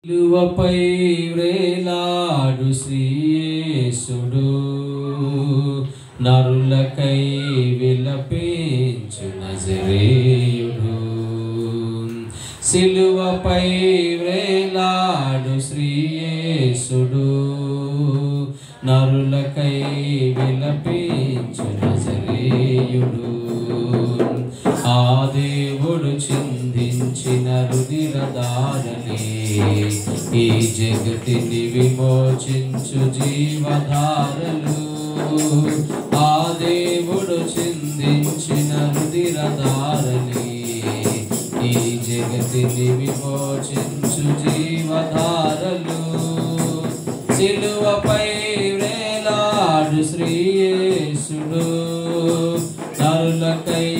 సిలువపై వ్రేలాడు శ్రీయేసుడు, నరులకై విలపించు నజరేయుడు. సిలువపై వ్రేలాడు శ్రీయేసుడు, నరులకై విలపించు నజరేయుడు. ఆ దేవుడు చిందించిన రుధిరధారలే ఈ జగతిని విమోచించు జీవధారలు. ఆ దేవుడు చిందించిన రుధిరధారలే ఈ జగతిని విమోచించు జీవధారలు. సిలువపై వ్రేలాడు శ్రీయేసుడు, నరులకై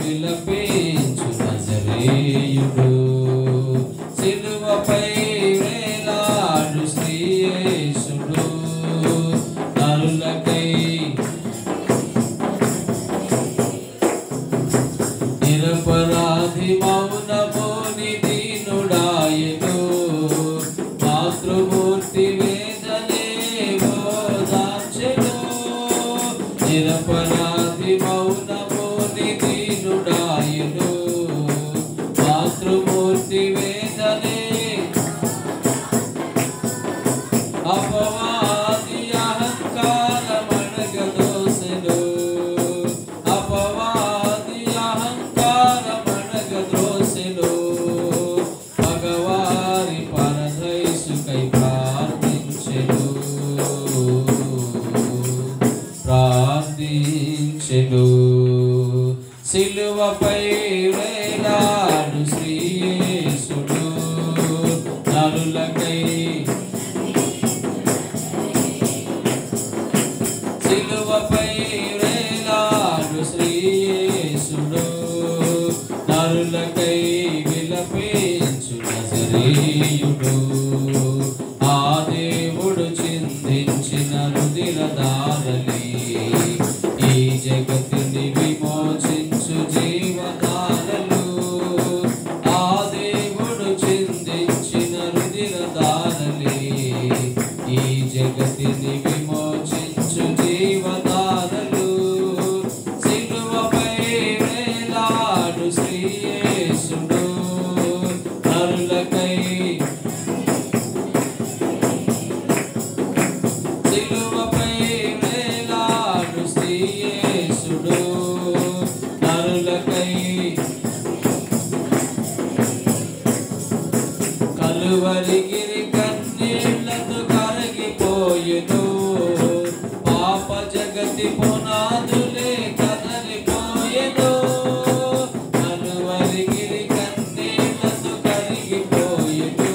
విలపించు నజరేయుడు. సిలువపై వ్రేలాడు శ్రీయేసుడు, నరులకై నిరపరాధి మౌనమోని దీనుడాయను. మాతృమూర్తి వేదనే ఓదార్చెను. నిరపరాధి మౌనమోని దీనుడాయను. మాతృమూర్తి వేదనే అపవాది అహంకారమణగదోసెను. అపవాది అహంకారమణగదోసెను. భగవారి పరదైసుకై ప్రార్థించెను. సిలువపై వ్రేలాడు శ్రీయేసుడు, నరులకై సిలువపై వ్రేలాడు శ్రీయేసుడు, నరులకై విలపించు నజరేయుడు. ఆ దేవుడు చిందించిన రుధిరధారలే ఈ జగతిని విమోచించు జీవధారలు. ఆ దేవుడు చిందించిన రుధిరధారలే ఈ జగతిని విమోచించు జీవధారలు. సిలువపై వ్రేలాడు శ్రీయేసుడు, నరులకై సిలువపై వ్రేలాడు శ్రీయేసుడు, నరులకై కలువరిగిరి కన్నీళ్లతో కరగిపోయెను. పాప జగతి పునాదులే కదలిపోయెను. కలువరిగిరి కన్నీళ్లతో కరిగిపోయెను.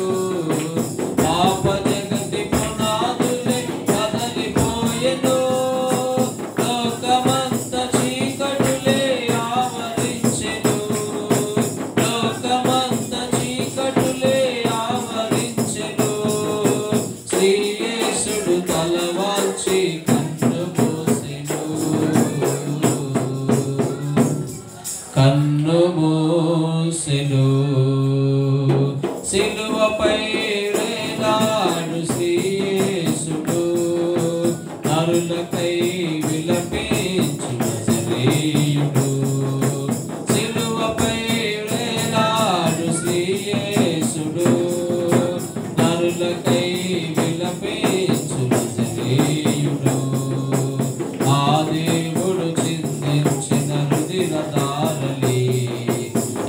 పాప జగతి పునాదులే కదలిపోయెను. లోకమంత చీకటులే ఆవరించెను. లోకమంత చీకటులే ఆవరించెను. శ్రీయేసుడు తలవాల్చి కన్ను మూసెను. కన్ను మూసెను. సిలువపై వ్రేలాడు శ్రీయేసుడు, నరులకై విలపించు నజరేయుడు. సిలువపై వ్రేలాడు శ్రీయేసుడు, నరులకై విలపించు నజరేయుడు. ఆ దేవుడు చిందించిన రుధిరధారలే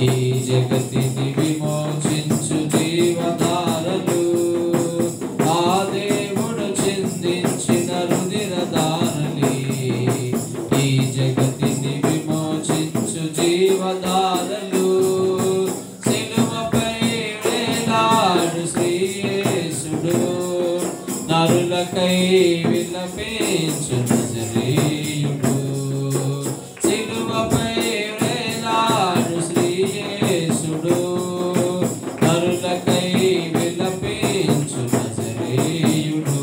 ఈ జగతిని విమోచించు జీవధారలు. ఆ దేవుడు చిందించిన రుధిరధారలే ఈ జగతిని విమోచించు జీవధారలు. సిలువపై వ్రేలాడు శ్రీయేసుడు, నరులకై విలపించు నజరేయుడు. సిలువపై వ్రేలాడు శ్రీయేసుడు, నరులకై విలపించు నజరేయుడు.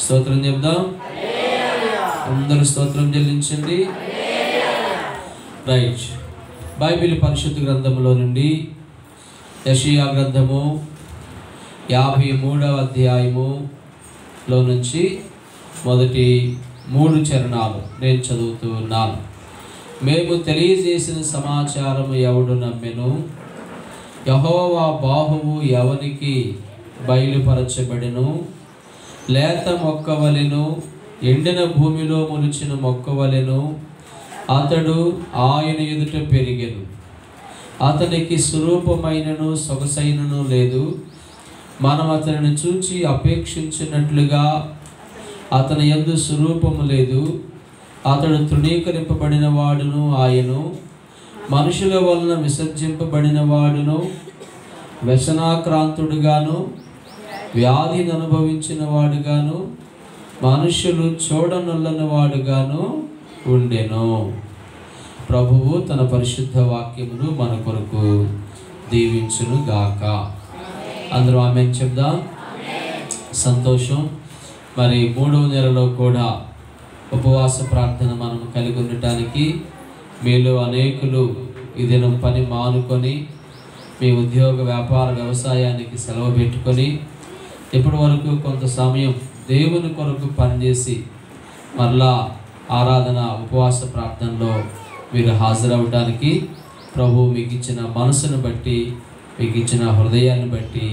స్తోత్రం చెప్దాం. అందరూ స్తోత్రం చెల్లించండి. రైట్. బైబిల్ పరిశుద్ధ గ్రంథంలో నుండి యెషయా గ్రంథము 53వ అధ్యాయములో నుంచి మొదటి 3 చరణాలు నేను చదువుతూ ఉన్నాను. మేము తెలియజేసిన సమాచారము ఎవడు నమ్మెను? యెహోవా బాహువు ఎవనికి బయలుపరచబడెను? లేత మొక్కవలెను, ఎండిన భూమిలో మొలిచిన మొక్కవలెను అతడు ఆయన ఎదుట పెరిగెను. అతనికి స్వరూపమైనను సొగసైనను లేదు. మనం అతనిని చూచి అపేక్షించినట్లుగా అతని యందు స్వరూపము లేదు. అతడు తృణీకరింపబడిన వాడును, ఆయను మనుషుల వలన విసర్జింపబడిన వాడును, వ్యసనాక్రాంతుడుగాను వ్యాధిని అనుభవించిన వాడుగాను మనుషులు చూడనొల్లని వాడుగాను ఉండెను. ప్రభువు తన పరిశుద్ధ వాక్యమును మన కొరకు దీవించును గాక. అందరూ ఆమేన్ చెప్దాం. సంతోషం. మరి 3వ నెలలో కూడా ఉపవాస ప్రార్థన మనం కలిగి ఉండటానికి మీలో అనేకులు ఈ దినం పని మానుకొని మీ ఉద్యోగ వ్యాపార వ్యవసాయానికి సెలవు పెట్టుకొని ఇప్పటి వరకు కొంత సమయం దేవుని కొరకు పనిచేసి మరలా ఆరాధన ఉపవాస ప్రార్థనలో మీరు హాజరవడానికి ప్రభువు మీకు ఇచ్చిన మనసును బట్టి, మీకు ఇచ్చిన హృదయాన్ని బట్టి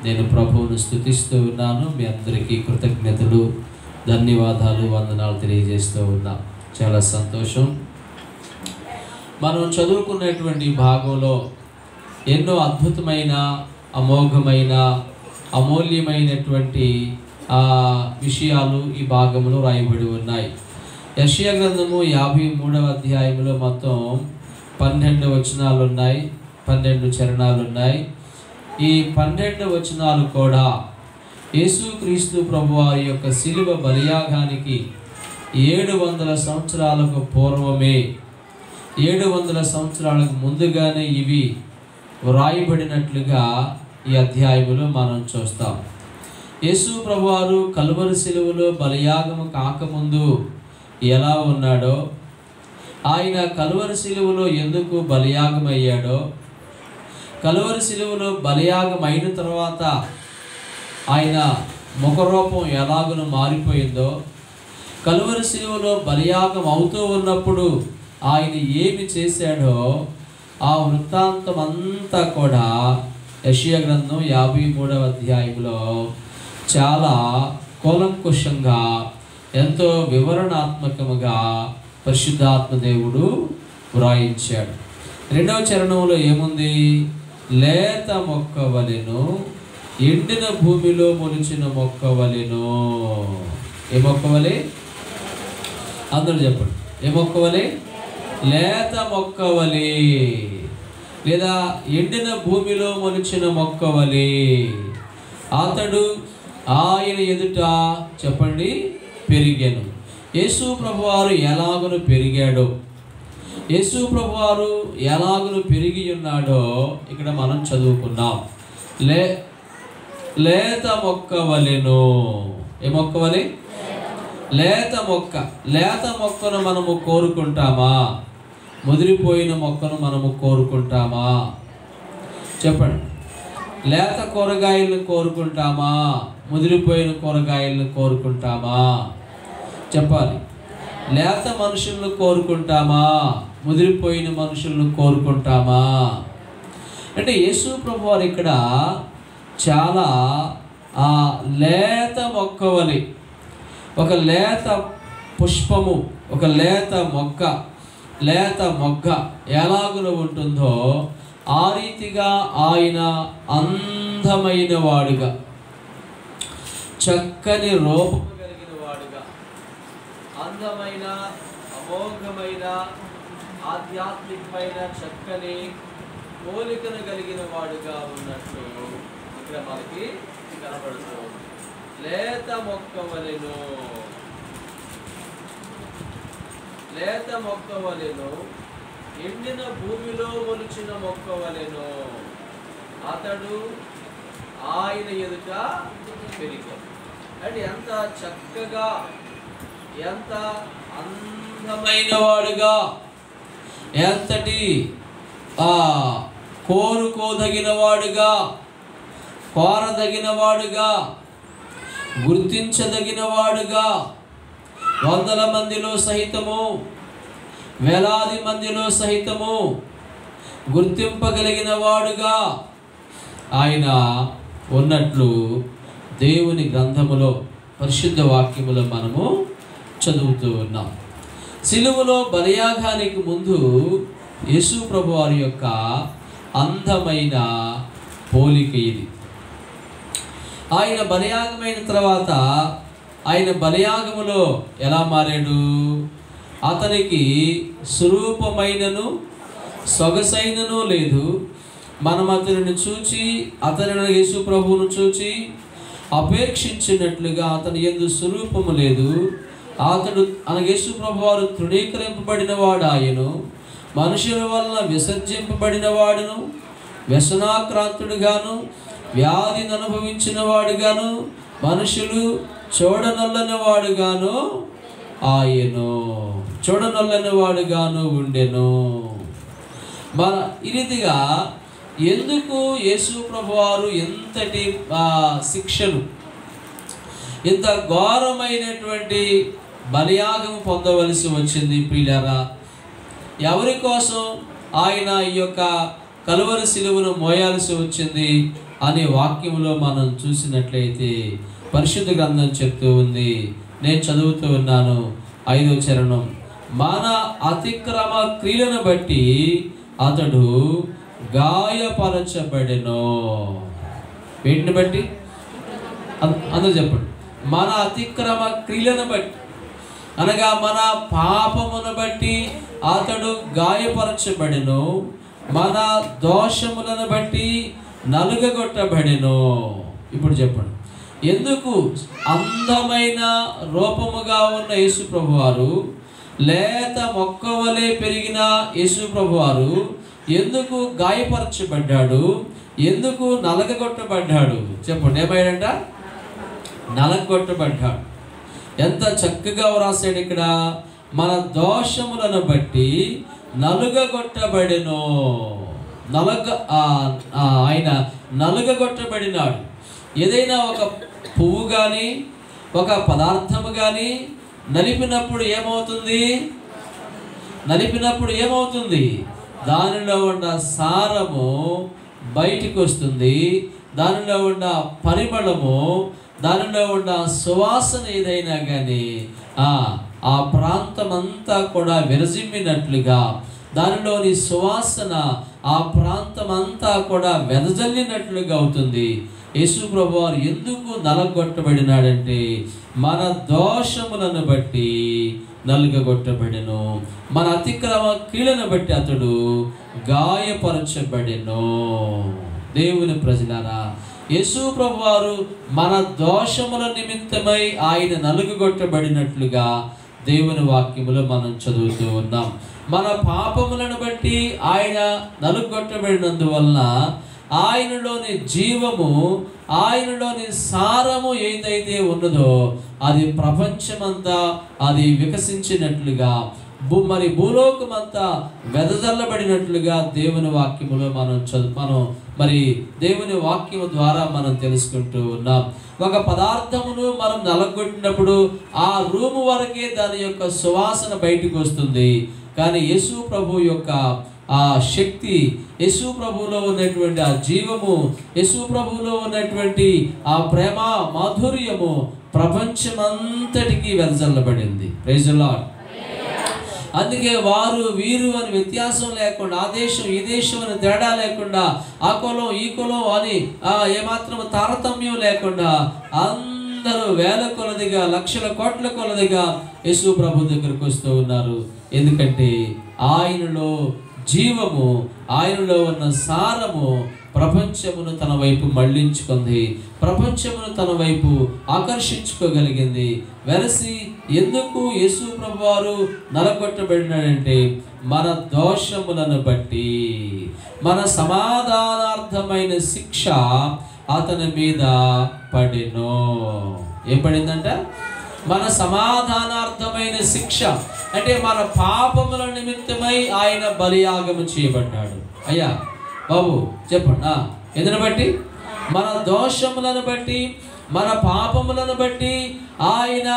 నేను ప్రభువును స్తుతిస్తూ ఉన్నాను. మీ అందరికీ కృతజ్ఞతలు, ధన్యవాదాలు, వందనాలు తెలియజేస్తూ ఉన్నా. చాలా సంతోషం. మనం చదువుకున్నటువంటి భాగంలో ఎన్నో అద్భుతమైన, అమోఘమైన, అమూల్యమైనటువంటి విషయాలు ఈ భాగంలో రాయబడి ఉన్నాయి. యెషయా గ్రంథము 53వ అధ్యాయంలో మొత్తం 12 వచనాలు ఉన్నాయి, 12 చరణాలు ఉన్నాయి. ఈ 12 వచనాలు కూడా యేసుక్రీస్తు ప్రభువారి యొక్క శిలువ బలియాగానికి 700 సంవత్సరాలకు పూర్వమే, 700 సంవత్సరాలకు ముందుగానే ఇవి వ్రాయబడినట్లుగా ఈ అధ్యాయములో మనం చూస్తాం. యేసు ప్రభువారు కల్వరి శిలువలో బలియాగము కాకముందు ఎలా ఉన్నాడో, ఆయన కల్వరి శిలువలో ఎందుకు బలియాగం అయ్యాడో, కల్వరి శిలువలో బలియాగం అయిన తర్వాత ఆయన ముఖరూపం ఎలాగున మారిపోయిందో, కల్వరి శిలువలో బలియాగం అవుతూ ఉన్నప్పుడు ఆయన ఏమి చేశాడో ఆ వృత్తాంతం అంతా కూడా యెషయా గ్రంథం 53వ అధ్యాయంలో చాలా కూలంకుషంగా, ఎంతో వివరణాత్మకముగా పరిశుద్ధాత్మ దేవుడు వ్రాయించాడు. 2వ చరణంలో ఏముంది? లేత మొక్కవలెను, ఎండిన భూమిలో మొలిచిన మొక్కవలెను. ఏ మొక్కవలే? అందరూ చెప్పండి. ఏ మొక్కవలే? లేత మొక్కవలే, లేదా ఎండిన భూమిలో మొలిచిన మొక్కవలే అతడు ఆయన ఎదుట చెప్పండి పెరిగాను. యేసు ప్రభువారు ఎలాగును పెరిగాడో, యేసు ప్రభువారు ఎలాగును పెరిగి ఉన్నాడో ఇక్కడ మనం చదువుకున్నాం. లేత మొక్కవలెను. ఏ మొక్కవలే? లేత మొక్క. లేత మొక్కను మనము కోరుకుంటామా? ముదిరిపోయిన మొక్కను మనము కోరుకుంటామా? చెప్పండి. లేత కూరగాయలను కోరుకుంటామా? ముదిరిపోయిన కూరగాయలను కోరుకుంటామా? చెప్పాలి. లేత మనుషులను కోరుకుంటామా? ముదిరిపోయిన మనుషులను కోరుకుంటామా? అంటే యేసు ప్రభువారు ఇక్కడ చాలా లేత మొక్కవలి, ఒక లేత పుష్పము, ఒక లేత మొక్క, లేత మొగ్గ ఎలాగున ఉంటుందో ఆ రీతిగా ఆయన అందమైన వాడుగా, చక్కని రూపం కలిగిన వాడుగా, అందమైన, అమోఘమైన, ఆధ్యాత్మికమైన చక్కని పోలికను కలిగిన వాడుగా ఉన్నట్లు ఇక్కడ మనకి కనబడుతుంది. లేత మొక్కవలెను, లేత మొక్కవలెను, ఎండిన భూమిలో మొలిచిన మొక్కవలెను అతడు ఆయన ఎదుట పెరిగాడు. అంటే ఎంత చక్కగా, ఎంత అందమైన వాడుగా, ఎంతటి కోరుకోదగిన వాడుగా, కోరదగిన వాడుగా, గుర్తించదగిన వాడుగా, వందల మందిలో సహితము, వేలాది మందిలో సహితము గుర్తింపగలిగిన వాడుగా ఆయన ఉన్నట్లు దేవుని గ్రంథములో, పరిశుద్ధ వాక్యములో మనము చదువుతూ ఉన్నాం. సిలువలో బలియాగానికి ముందు యేసు ప్రభు వారి యొక్క అందమైన పోలిక ఇది. ఆయన బలియాగమైన తర్వాత ఆయన బలియాగములో ఎలా మారాడు? అతనికి స్వరూపమైనను సొగసైనను లేదు. మనం అతనిని చూచి, అతని యేసు ప్రభువును చూచి అపేక్షించినట్లుగా అతని యందు స్వరూపము లేదు. అతడు యేసు ప్రభు వారు తృణీకరింపబడిన వాడు ఆయను, మనుషుల వలన విసర్జింపబడిన వాడును, వ్యసనాక్రాంతుడుగాను, వ్యాధిని అనుభవించిన వాడుగాను, మనుషులు చూడనొల్లని వాడుగాను ఆయను, చూడనొల్లని వాడుగాను ఉండెను. మన ఈ రీతిగా ఎందుకు యేసు ప్రభు వారు ఎంతటి శిక్షను, ఇంత ఘోరమైనటువంటి బలియాగం పొందవలసి వచ్చింది ప్రియులారా? ఎవరి కోసం ఆయన ఈ యొక్క కలువరి సిలువను మోయాల్సి వచ్చింది అనే వాక్యంలో మనం చూసినట్లయితే పరిశుద్ధ గ్రంథం చెప్తూ ఉంది. నేను చదువుతూ ఉన్నాను 5వ చరణం. మన అతిక్రమ క్రియలను బట్టి అతడు గాయపరచబడెను. వీటిని బట్టి అందరూ చెప్పండి. మన అతిక్రమ క్రియలను బట్టి అనగా మన పాపమును బట్టి అతడు గాయపరచబడెను, మన దోషములను బట్టి నలుగగొట్టబడెను. ఇప్పుడు చెప్పండి, ఎందుకు అందమైన రూపముగా ఉన్న యేసు ప్రభువారు, లేత మొక్క వలె పెరిగిన యేసు ప్రభువారు ఎందుకు గాయపరచబడ్డాడు? ఎందుకు నలగగొట్టబడ్డాడు? చెప్పండి, ఏమైందంట? నలగొట్టబడ్డాడు. ఎంత చక్కగా వ్రాసాడు ఇక్కడ, మన దోషములను బట్టి నలుగగొట్టబడెను. ఆయన నలుగగొట్టబడినాడు. ఏదైనా ఒక పువ్వు కానీ ఒక పదార్థము కానీ నలిపినప్పుడు ఏమవుతుంది? దానిలో ఉన్న సారము బయటికి వస్తుంది, దానిలో ఉన్న పరిమళము, దానిలో ఉన్న సువాసన ఏదైనా కానీ ఆ ప్రాంతం అంతా కూడా విరజిమ్మినట్లుగా, దానిలోని సువాసన ఆ ప్రాంతం అంతా కూడా వెదజల్లినట్లుగా అవుతుంది. యేసు ప్రభువారు ఎందుకు నలగొట్టబడినాడంటే మన దోషములను బట్టి నలుగగొట్టబడెను, మన అతిక్రమ క్రియలను బట్టి అతడు గాయపరచబడెను. దేవుని ప్రజలారా, యేసు ప్రభువారు మన దోషముల నిమిత్తమై ఆయన నలుగగొట్టబడినట్లుగా దేవుని వాక్యములో మనం చదువుతూ ఉన్నాం. మన పాపములను బట్టి ఆయన నలుగొట్టబడినందువలన ఆయనలోని జీవము, ఆయనలోని సారము ఏదైతే ఉన్నదో అది ప్రపంచమంతా అది వికసించినట్లుగా, మరి భూలోకమంతా వెదజల్లబడినట్లుగా దేవుని వాక్యములో మనం మరి దేవుని వాక్యము ద్వారా మనం తెలుసుకుంటూ ఉన్నాం. ఒక పదార్థమును మనం నలగొట్టినప్పుడు ఆ రూము వరకే దాని యొక్క సువాసన బయటకు వస్తుంది. కానీ యేసు ప్రభు యొక్క ఆ శక్తి, యేసు ప్రభువులో ఉన్నటువంటి ఆ జీవము, యేసు ప్రభువులో ఉన్నటువంటి ఆ ప్రేమ మాధుర్యము ప్రపంచమంతటికి వెదజల్లబడింది. Praise the Lord. అందుకే వారు వీరు అని వ్యత్యాసం లేకుండా, ఆ దేశం ఈ దేశం అని తేడా లేకుండా, ఆ కులం ఈ కులం అని ఏమాత్రం తారతమ్యం లేకుండా అందరూ వేల కొలదిగా, లక్షల కోట్ల కొలదిగా యేసు ప్రభు దగ్గరకు వస్తూ ఉన్నారు. ఎందుకంటే ఆయనలో జీవము, ఆయనలో ఉన్న సారము ప్రపంచమును తన వైపు మళ్లించుకుంది, ప్రపంచమును తన వైపు ఆకర్షించుకోగలిగింది. వెరసి ఎందుకు యేసు ప్రభువారు నలగొట్టబడినాడంటే మన దోషములను బట్టి, మన సమాధానార్థమైన శిక్ష అతని మీద పడెను. ఏం పడిందంట? మన సమాధానార్థమైన శిక్ష అంటే మన పాపముల నిమిత్తమై ఆయన బలియాగము చేయబడ్డాడు. అయ్యా, బాబు చెప్పండి. ఎందుని బట్టి? మన దోషములను బట్టి, మన పాపములను బట్టి ఆయన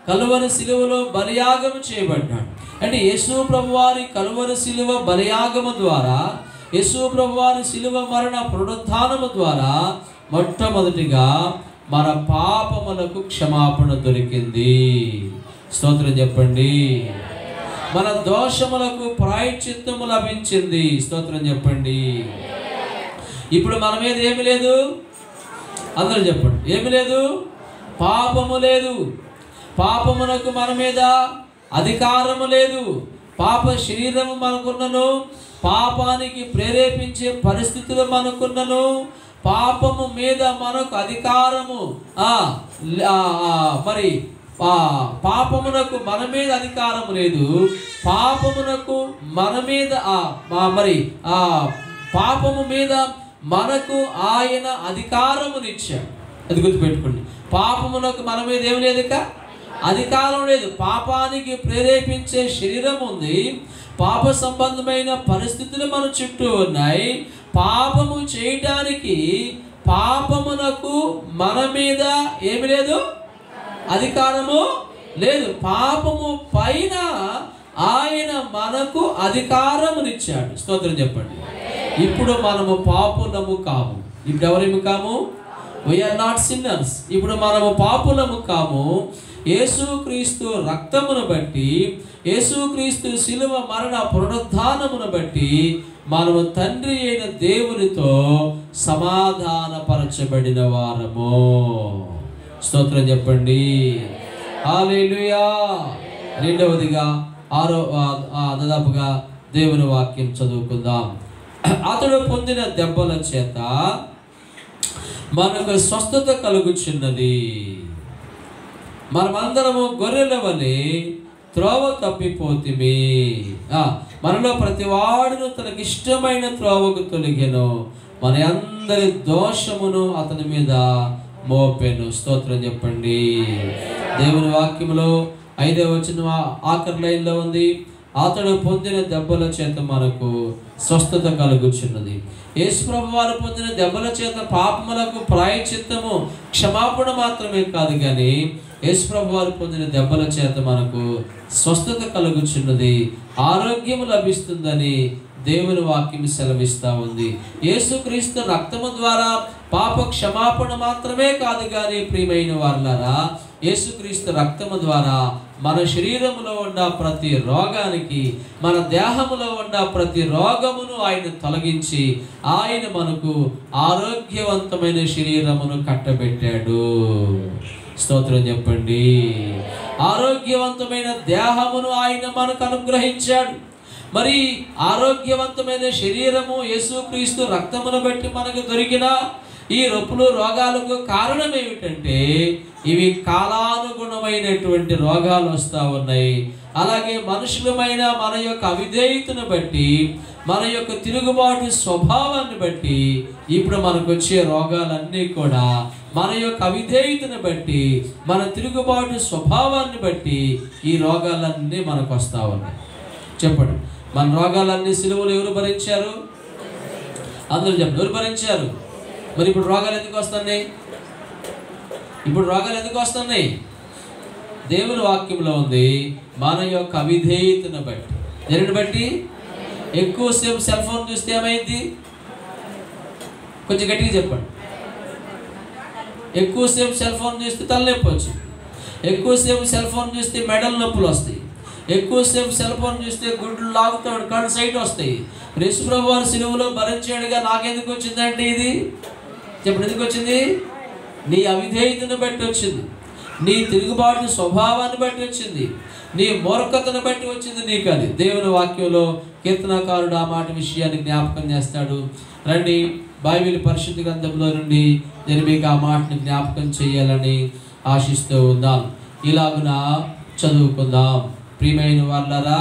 కలువరి శిలువలో బలియాగము చేయబడ్డాడు. అంటే యేసు ప్రభువారి కలువరి శిలువ బలియాగము ద్వారా, యేసు ప్రభువారి శిలువ మరణ పునరుత్థానము ద్వారా మొట్టమొదటిగా మన పాపములకు క్షమాపణ దొరికింది. స్తోత్రం చెప్పండి. మన దోషములకు ప్రాయశ్చిత్తము లభించింది. స్తోత్రం చెప్పండి. ఇప్పుడు మన మీద ఏమి లేదు? అందరూ చెప్పండి. ఏమి లేదు? పాపము లేదు. పాపమునకు మన మీద అధికారము లేదు. పాప శరీరము మనకున్నను, పాపానికి ప్రేరేపించే పరిస్థితులు మనకున్నను, పాపము మీద మనకు అధికారము మరి పాపమునకు మన మీద అధికారము లేదు. పాపమునకు మన మీద మరి పాపము మీద మనకు ఆయన అధికారమునిచ్చాడు. అది గుర్తుపెట్టుకోండి. పాపమునకు మన మీద ఏమి లేదు, ఇక అధికారం లేదు. పాపానికి ప్రేరేపించే శరీరం ఉంది. పాప సంబంధమైన పరిస్థితులు మన చుట్టూ ఉన్నాయి. పాపము చేయటానికి పాపమునకు మన మీద ఏమి లేదు, అధికారము లేదు. పాపము పైన ఆయన మనకు అధికారమునిచ్చాడు. స్తోత్రం చెప్పండి. ఇప్పుడు మనము పాపులము కాము. ఇప్పుడు ఎవరేమి కాము? We're not sinners. ఇప్పుడు మనము పాపులము కాము. యేసుక్రీస్తు రక్తమును బట్టి, యేసుక్రీస్తు శిలువ మరణ పునరుత్థానమును బట్టి మనము తండ్రి అయిన దేవునితో సమాధానపరచబడిన వారము. స్తోత్రం చెప్పండి. హల్లెలూయా. రెండవదిగా దాదాపుగా దేవుని వాక్యం చదువుకుందాం. అతడు పొందిన దెబ్బల చేత మనకు స్వస్థత కలుగుచున్నది. మనమందరము గొర్రెల వలె త్రోవ తప్పిపోతిమి. మనలో ప్రతి వాడును తనకిష్టమైన త్రోవకు తొలగెను. మన అందరి దోషమును అతని మీద మోపెను. స్తోత్రం చెప్పండి. దేవుని వాక్యములో 5వ వచనం ఆఖరి లైన్లో ఉంది. అతడు పొందిన దెబ్బల చేత మనకు స్వస్థత కలుగుచున్నది. యేసు ప్రభువారు పొందిన దెబ్బల చేత పాపములకు ప్రాయశ్చిత్తము, క్షమాపణ మాత్రమే కాదు కానీ యేసు ప్రభువారు పొందిన దెబ్బల చేత మనకు స్వస్థత కలుగుచున్నది, ఆరోగ్యము లభిస్తుందని దేవుని వాక్యం సెలవిస్తూ ఉంది. యేసుక్రీస్తు రక్తము ద్వారా పాప క్షమాపణ మాత్రమే కాదు కానీ ప్రియమైన వారులారా, యేసుక్రీస్తు రక్తము ద్వారా మన శరీరములో ఉన్న ప్రతి రోగానికి, మన దేహములో ఉన్న ప్రతి రోగమును ఆయన తొలగించి ఆయన మనకు ఆరోగ్యవంతమైన శరీరమును కట్టబెట్టాడు. స్తోత్రం చెప్పండి. ఆరోగ్యవంతమైన దేహమును ఆయన మనకు అనుగ్రహించాడు. మరి ఆరోగ్యవంతమైన శరీరము యేసుక్రీస్తు రక్తమును బట్టి మనకు దొరికిన ఈ రొప్పులు రోగాలకు కారణం ఏమిటంటే ఇవి కాలానుగుణమైనటువంటి రోగాలు వస్తూ ఉన్నాయి. అలాగే మనుషులమైన మన యొక్క అవిధేయతను బట్టి, మన యొక్క తిరుగుబాటు స్వభావాన్ని బట్టి ఇప్పుడు మనకు వచ్చే రోగాలన్నీ కూడా మన యొక్క అవిధేయతను బట్టి, మన తిరుగుబాటు స్వభావాన్ని బట్టి ఈ రోగాలన్నీ మనకు వస్తూ ఉన్నాయి. చెప్పండి, మన రోగాలన్నీ సిలువలు ఎవరు భరించారు? అందరూ చెప్పండి, ఎవరు భరించారు? మరి ఇప్పుడు రోగాలు ఎందుకు వస్తున్నాయి? ఇప్పుడు రోగాలు ఎందుకు వస్తున్నాయి? దేవుని వాక్యంలో ఉంది, మన యొక్క అవిధేయతను బట్టి. దేనిని బట్టి? ఎక్కువసేపు సెల్ ఫోన్ చూస్తే ఏమైంది? కొంచెం గట్టిగా చెప్పండి. ఎక్కువసేపు సెల్ ఫోన్ చూస్తే తలనొప్పి వచ్చింది. ఎక్కువసేపు సెల్ ఫోన్ చూస్తే మెడల నొప్పులు వస్తాయి. ఎక్కువసేపు సెల్ ఫోన్ చూస్తే గుడ్లు లాగుతాడు, కళ్ళు సైట్ వస్తాయి. యేసు ప్రభువు వారు సిలువలో భరించాడుగా. నాకెందుకు వచ్చిందంటే ఇది చెప్పండి, ఎందుకు వచ్చింది? నీ అవిధేయతను బట్టి వచ్చింది, నీ తిరుగుబాటు స్వభావాన్ని బట్టి వచ్చింది, నీ మూర్ఖతను బట్టి వచ్చింది నీకు. అది దేవుని వాక్యంలో కీర్తనకారుడు ఆ మాట విషయాన్ని జ్ఞాపకం చేస్తాడు. రండి, బైబిల్ పరిశుద్ధ గ్రంథంలో నుండి నేను మీకు ఆ మాటని జ్ఞాపకం చేయాలని ఆశిస్తూ ఉన్నాను. ఇలాగున చదువుకుందాం. ప్రియమైన వాళ్ళరా,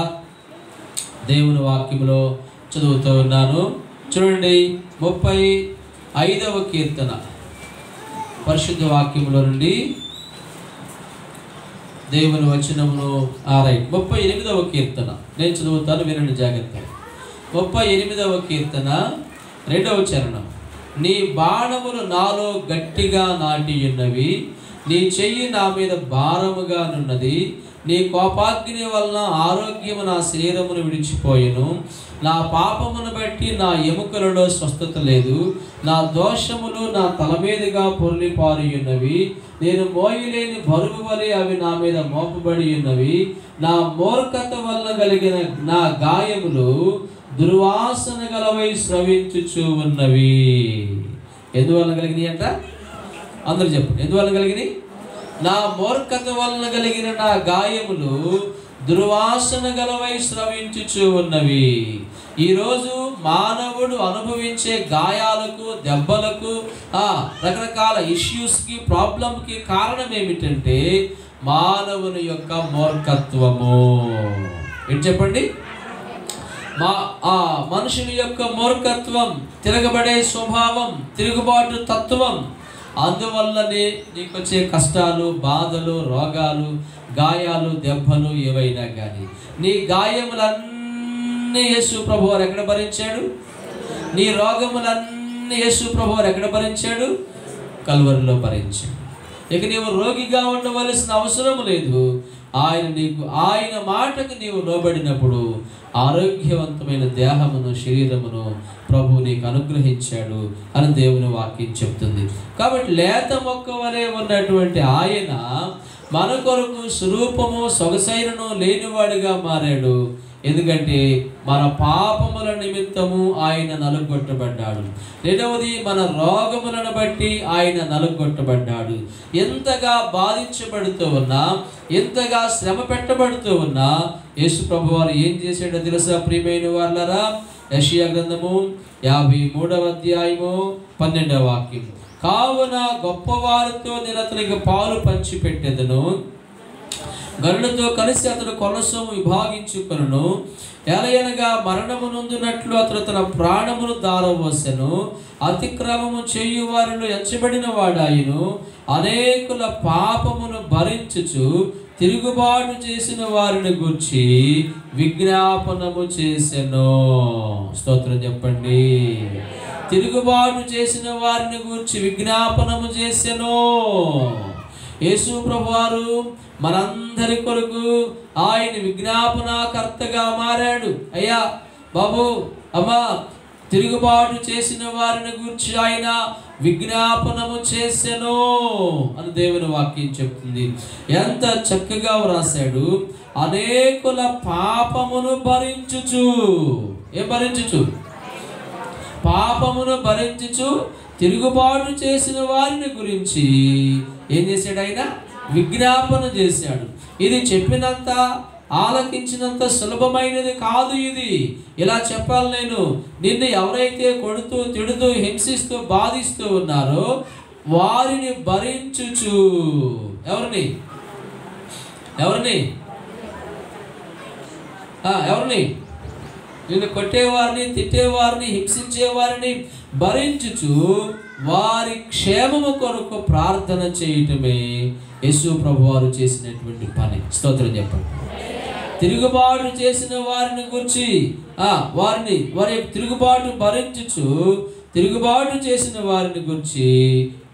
దేవుని వాక్యంలో చదువుతూ ఉన్నాను. చూడండి, 35వ కీర్తన పరిశుద్ధ వాక్యంలో నుండి దేవుని వచనమును 38వ కీర్తన నేను చదువుతాను, వినండి జాగ్రత్త. 38వ కీర్తన రెండవ చరణం, నీ బాణములు నాలో గట్టిగా నాటి ఉన్నవి, నీ చెయ్యి నా మీద భారముగానున్నది, నీ కోపాగ్ని వలన ఆరోగ్యము నా శరీరమును విడిచిపోయెను, నా పాపమును బట్టి నా ఎముకలలో స్వస్థత లేదు, నా దోషములు నా తల మీదుగా పొర్లిపారి ఉన్నవి, నేను మోయలేని బరువు వలె అవి నా మీద మోపబడి ఉన్నవి, నా మూర్ఖత వలన కలిగిన నా గాయములు దుర్వాసన గలవై స్రవించుచూ ఉన్నవి. ఎందువలన కలిగినాయి అంట? అందరూ చెప్పండి, ఎందువలన కలిగినాయి? నా మూర్ఖత వలన కలిగిన నా గాయములు దుర్వాసన గలవై స్రవించుచూ ఉన్నవి. ఈరోజు మానవుడు అనుభవించే గాయాలకు, దెబ్బలకు, రకరకాల ఇష్యూస్కి, ప్రాబ్లంకి కారణం ఏమిటంటే మానవుని యొక్క మూర్ఖత్వము. ఏంటి చెప్పండి? మనుషుని యొక్క మూర్ఖత్వం, తిరగబడే స్వభావం, తిరుగుబాటు తత్వం. అందువల్లనే నీకు వచ్చే కష్టాలు, బాధలు, రోగాలు, గాయాలు, దెబ్బలు ఏవైనా కానీ. నీ గాయములన్నీ యేసు ప్రభువారు ఎక్కడ భరించాడు? నీ రోగములన్నీ యేసు ప్రభువారు ఎక్కడ భరించాడు? కల్వరిలో భరించాడు. ఇక నీవు రోగిగా ఉండవలసిన అవసరం లేదు. ఆయన మాటకు నీవు లోబడినప్పుడు ఆరోగ్యవంతమైన దేహమును, శరీరమును ప్రభు నీకు అనుగ్రహించాడు అని దేవుని వాక్యం చెప్తుంది. కాబట్టి లేత మొక్క వలె ఉన్నటువంటి ఆయన మన కొరకు స్వరూపము, సొగసైనను లేనివాడిగా మారాడు. ఎందుకంటే మన పాపముల నిమిత్తము ఆయన నలుగొట్టబడ్డాడు. రెండవది, మన రోగములను బట్టి ఆయన నలుగొట్టబడ్డాడు. ఎంతగా బాధించబడుతూ ఉన్నా, ఎంతగా శ్రమ పెట్టబడుతూ ఉన్నా యేసు ప్రభువారు ఏం చేశాడో తెలుసా ప్రియమైన వాళ్ళరా? యెషయా గ్రంథము 53వ అధ్యాయము 12వ వాక్యం, కావున గొప్పవారితో నేను అతనికి పాలు పంచి పెట్టెదను, గరులతో కలిసి అతడు కొలసము విభాగించుకొనును, ఎలయనగా మరణము నొందినట్లు అతడు తన ప్రాణమును దారవోసెను, అతిక్రమము చేయు వారిలో ఎంచబడిన వాడాయను, అనేకుల పాపమును భరించుచు తిరుగుబాటు చేసిన వారిని గూర్చి విజ్ఞాపనము చేసెను. స్తోత్రం చెప్పండి. తిరుగుబాటు చేసిన వారిని గూర్చి విజ్ఞాపనము చేసెను. యేసు ప్రభువారు మనందరి కొరకు ఆయన విజ్ఞాపనకర్తగా మారాడు. అయ్యా బాబు, అమ్మా, తిరుగుబాటు చేసిన వారిని గురించి ఆయన విజ్ఞాపనము చేసెను అని దేవుని వాక్యం చెప్తుంది. ఎంత చక్కగా వ్రాసాడు. అనేకుల పాపమును భరించుచు, ఏం భరించుచు? పాపమును భరించుచు తిరుగుబాటు చేసిన వారిని గురించి ఏం చేశాడు? ఆయన విజ్ఞాపన చేశాడు. ఇది చెప్పినంత, ఆలకించినంత సులభమైనది కాదు. ఇది ఇలా చెప్పాలి నేను. నిన్ను ఎవరైతే కొడుతూ, తిడుతూ, హింసిస్తూ, బాధిస్తూ ఉన్నారో వారిని భరించుచు, ఎవరిని ఎవరిని ఎవరిని నిన్ను కొట్టేవారిని, తిట్టేవారిని, హింసించేవారిని భరించుచు వారి క్షేమము కొరకు ప్రార్థన చేయటమే యేసు ప్రభువారు చేసినటువంటి పని. స్తోత్రం చెప్పండి. తిరుగుబాటు చేసిన వారిని గురించి వారి తిరుగుబాటు భరించుచు తిరుగుబాటు చేసిన వారిని గురించి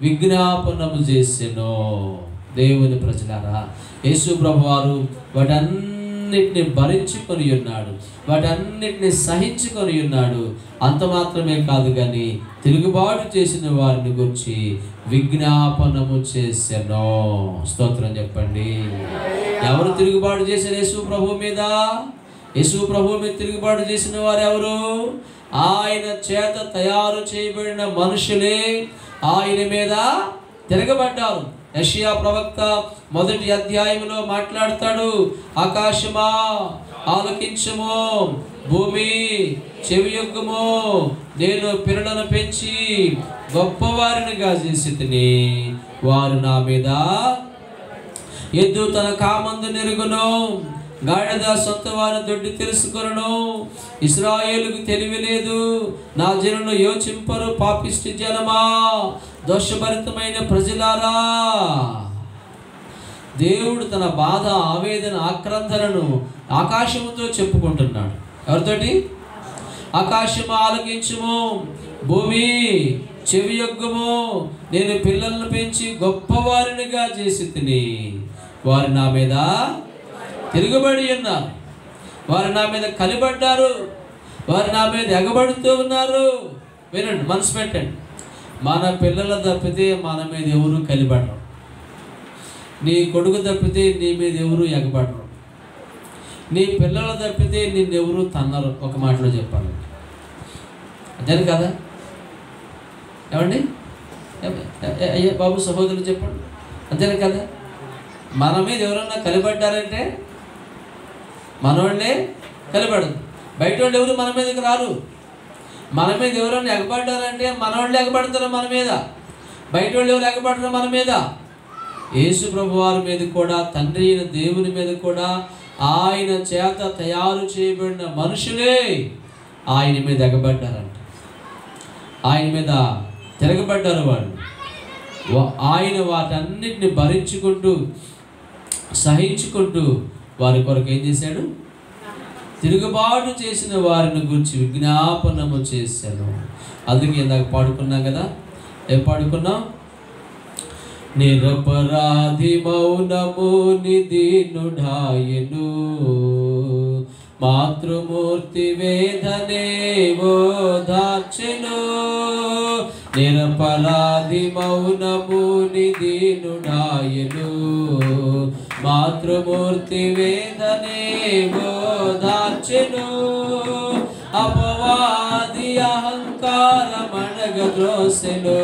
విజ్ఞాపనము చేసెను. దేవుని ప్రజలారా, యేసు ప్రభువారు వాటన్నిటిని భరించుకొని ఉన్నాడు, వాటన్నిటిని సహించుకొని ఉన్నాడు. అంత మాత్రమే కాదు కానీ తిరుగుబాటు చేసిన వారిని గురించి విజ్ఞాపనము చేసెను. స్తోత్రం చెప్పండి. ఎవరు తిరుగుబాటు చేశారు యేసు ప్రభు మీద? యేసు ప్రభు మీద తిరుగుబాటు చేసిన వారు ఎవరు? ఆయన చేత తయారు చేయబడిన మనుషులే ఆయన మీద తిరగబడ్డారు. యెషయా ప్రవక్త 1వ అధ్యాయంలో మాట్లాడతాడు, ఆకాశమా ఆలకించుము, భూమి చెవియొగ్గుము, నేను పిల్లలను పెంచి గొప్పవారినిగా చేసి తిని, వారు నా మీద ఎద్దు తన కామందు నెరుగును, గాడిద సొంత వారిని దొడ్డి తెలుసుకొనును. ఇశ్రాయేలుకు తెలివి లేదు, నా జనులు యోచింపరు. పాపిష్టి జనమా, దోషభరితమైన ప్రజలారా. దేవుడు తన బాధ, ఆవేదన, ఆక్రందనను ఆకాశముతో చెప్పుకుంటున్నాడు. ఎవరితోటి? ఆకాశము ఆలకించుము, భూమి చెవి యొగ్గము, నేను పిల్లలను పెంచి గొప్పవారినిగా చేసి తిని, వారు నా మీద తిరుగుబడి ఉన్నారు, వారు నా మీద కలిబడ్డారు, వారు నా మీద ఎగబడుతూ ఉన్నారు. వినండి, మనసు పెట్టండి. మన పిల్లలు తప్పితే మన మీద ఎవరు కలిబడరు, నీ కొడుకు తప్పితే నీ మీద ఎవరు ఎగబడరు, నీ పిల్లలు తప్పితే నిన్నెవరు తన్నరు. ఒక మాటలో చెప్పాలి, అదే కదా? ఏమండి అయ్యా బాబు, సహోదరులు చెప్పండి, అంతేనా కదా? మన మీద ఎవరన్నా కలిబడ్డారంటే మనోళ్ళే కలిబడదు, బయట వాళ్ళు ఎవరు మన మీదకి రారు. మన మీద ఎవరన్నా ఎగబడ్డారంటే మనోళ్ళు ఎగబడతారు మన మీద, బయట వాళ్ళు ఎవరు ఎగబడతారు మన మీద. యేసు ప్రభు వారి మీద కూడా, తండ్రి అయిన దేవుని మీద కూడా ఆయన చేత తయారు చేయబడిన మనుషులే ఆయన మీద ఎగబడ్డారంట, ఆయన మీద తిరగబడ్డారు వాళ్ళు. ఆయన వాటన్నిటిని భరించుకుంటూ సహించుకుంటూ వారి కొరకు ఏం చేశాడు? తిరుగుబాటు చేసిన వారిని గురించి విజ్ఞాపనము చేశాను. అందుకే ఇందాక పాడుకున్నాం కదా, ఏం పాడుకున్నాం? నిరపరాధి మౌనము నిదీనుడాయెను, మాతృమూర్తి వేదనే ఓదార్చెను. నిరపరాధి మౌనము నిదీనుడాయెను, మాతృమూర్తి వేదనే ఓదార్చెను. అపవాది అహంకారమణగద్రోసెను,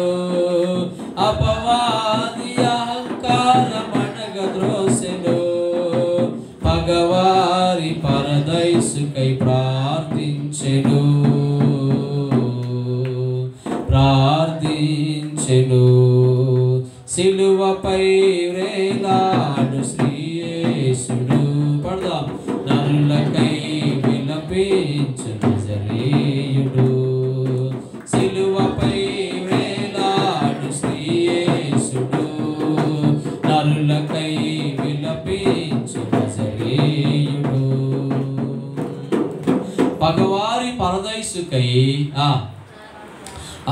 అపవాది అహంకారమణగద్రోసెను. పగవారి పరదైసుకై ప్రార్థించెను, ప్రార్థించెను. సిలువపై వ్రేలాడు శ్రీయేసుడు, పడదాం. నరులకై విలపించు నజరేయుడు, సిలువపై వ్రేలాడు శ్రీయేసుడు, నరులకై విలపించు నజరేయుడు. పగవారి పరదైసుకై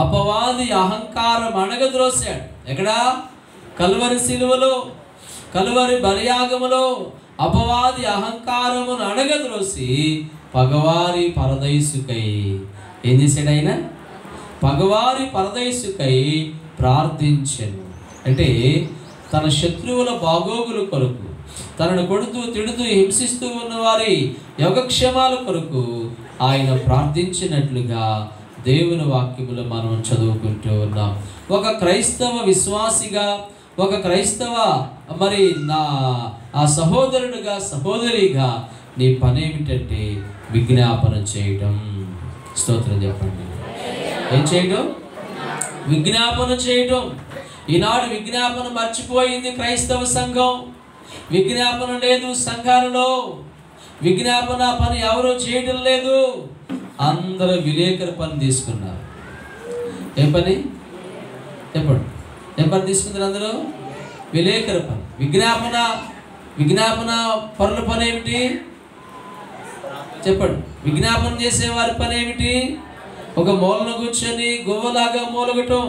అపవాది అహంకారం అణగద్రోశాడు. ఎక్కడ? కలువరి సిలువలో, కలువరి బలియాగములో అపవాది అహంకారమును అణగద్రోసి పగవారి పరదైసుకై ఏం చేశాడు ఆయన? పగవారి పరదైసుకై ప్రార్థించెను. అంటే తన శత్రువుల బాగోగుల కొరకు, తనను కొడుతూ తిడుతూ హింసిస్తూ ఉన్న వారి యోగక్షేమాల కొరకు ఆయన ప్రార్థించినట్లుగా దేవుని వాక్యములో మనం చదువుకుంటూ ఉన్నాం. ఒక క్రైస్తవ విశ్వాసిగా, ఒక క్రైస్తవ మరి ఆ సహోదరుడిగా, సహోదరిగా నీ పని ఏమిటంటే విజ్ఞాపన చేయటం. స్తోత్రం చెప్పండి. ఏం చేయటం? విజ్ఞాపన చేయటం. ఈనాడు విజ్ఞాపన మర్చిపోయింది క్రైస్తవ సంఘం. విజ్ఞాపన లేదు సంఘాలలో, విజ్ఞాపన పని ఎవరూ చేయటం లేదు. అందరూ విలేకరు పని తీసుకున్నారు. ఏ పని? చెప్పండి, ఏం పని తీసుకున్నారు అందరూ? విలేకరు పని. విజ్ఞాపన పనుల పని ఏమిటి చెప్పండి? విజ్ఞాపన చేసేవారి పని ఏమిటి? ఒక మూలన కూర్చొని గువ్వలాగా మూలగటం,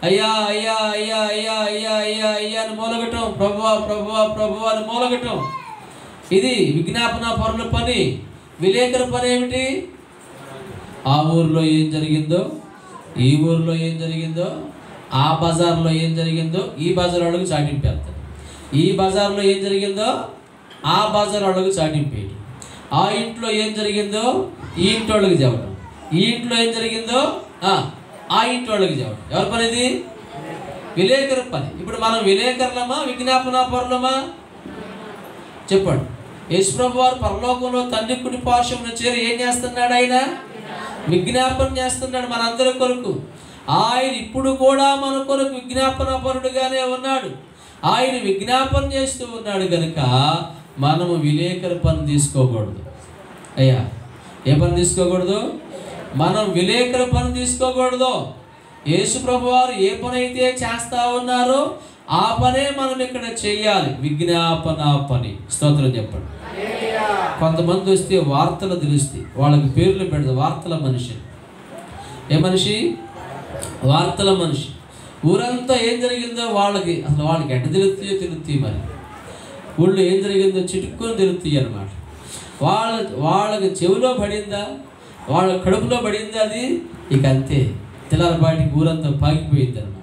అయ్యా అయ్యా అయ్యా అయ్యా అయ్యా అయ్యా అయ్యా అని మూలగటం, ప్రభువా ప్రభువా ప్రభువా అని మూలగటం. ఇది విజ్ఞాపన పనుల పని. విలేకరు పని ఏమిటి? ఆ ఊరిలో ఏం జరిగిందో, ఈ ఊరిలో ఏం జరిగిందో, ఆ బజార్లో ఏం జరిగిందో ఈ బజార్ వాళ్ళకి చాటింపేస్తాడు. ఈ బజార్లో ఏం జరిగిందో ఆ బజార్ వాళ్ళకి చాటింపేయడం. ఆ ఇంట్లో ఏం జరిగిందో ఈ ఇంటి వాళ్ళకి చెప్పడం, ఈ ఇంట్లో ఏం జరిగిందో ఆ ఇంటి వాళ్ళకి చెప్పడం. ఎవరి పని ఇది? విలేకరు పని. ఇప్పుడు మనం విలేకరులమా, విజ్ఞాపన పరులమా? చెప్పండి. యేసుప్రభు వారు పరలోకంలో తండ్రి కుడి పార్శ్వమున చేరి ఏం చేస్తున్నాడు? ఆయన విజ్ఞాపన చేస్తున్నాడు మనందరి కొరకు. ఆయన ఇప్పుడు కూడా మన కొరకు విజ్ఞాపన పరుడుగానే ఉన్నాడు. ఆయన విజ్ఞాపన చేస్తూ ఉన్నాడు కనుక మనము విలేకరు పని తీసుకోకూడదు. అయ్యా, ఏ పని తీసుకోకూడదు? మనం విలేకరు పని తీసుకోకూడదు. యేసుప్రభు వారు ఏ పని అయితే చేస్తా ఉన్నారో ఆ పనే మనం ఇక్కడ చెయ్యాలి, విజ్ఞాపన పని. స్తోత్రం చెప్పండి. కొంతమంది వస్తే వార్తలు తెలుస్తాయి, వాళ్ళకి పేర్లు పెడతారు. వార్తల మనిషి. ఏ మనిషి? వార్తల మనిషి. ఊరంతా ఏం జరిగిందో వాళ్ళకి ఎట్ట తెలుస్తాయి మరి. ఊళ్ళో ఏం జరిగిందో చిటుక్కుని తెలుస్తాయి అన్నమాట. వాళ్ళకి చెవిలో పడిందా, వాళ్ళ కడుపులో పడిందా, అది ఇక అంతే. తెల్లారిపాటికి ఊరంతా పాకిపోయింది అనమాట.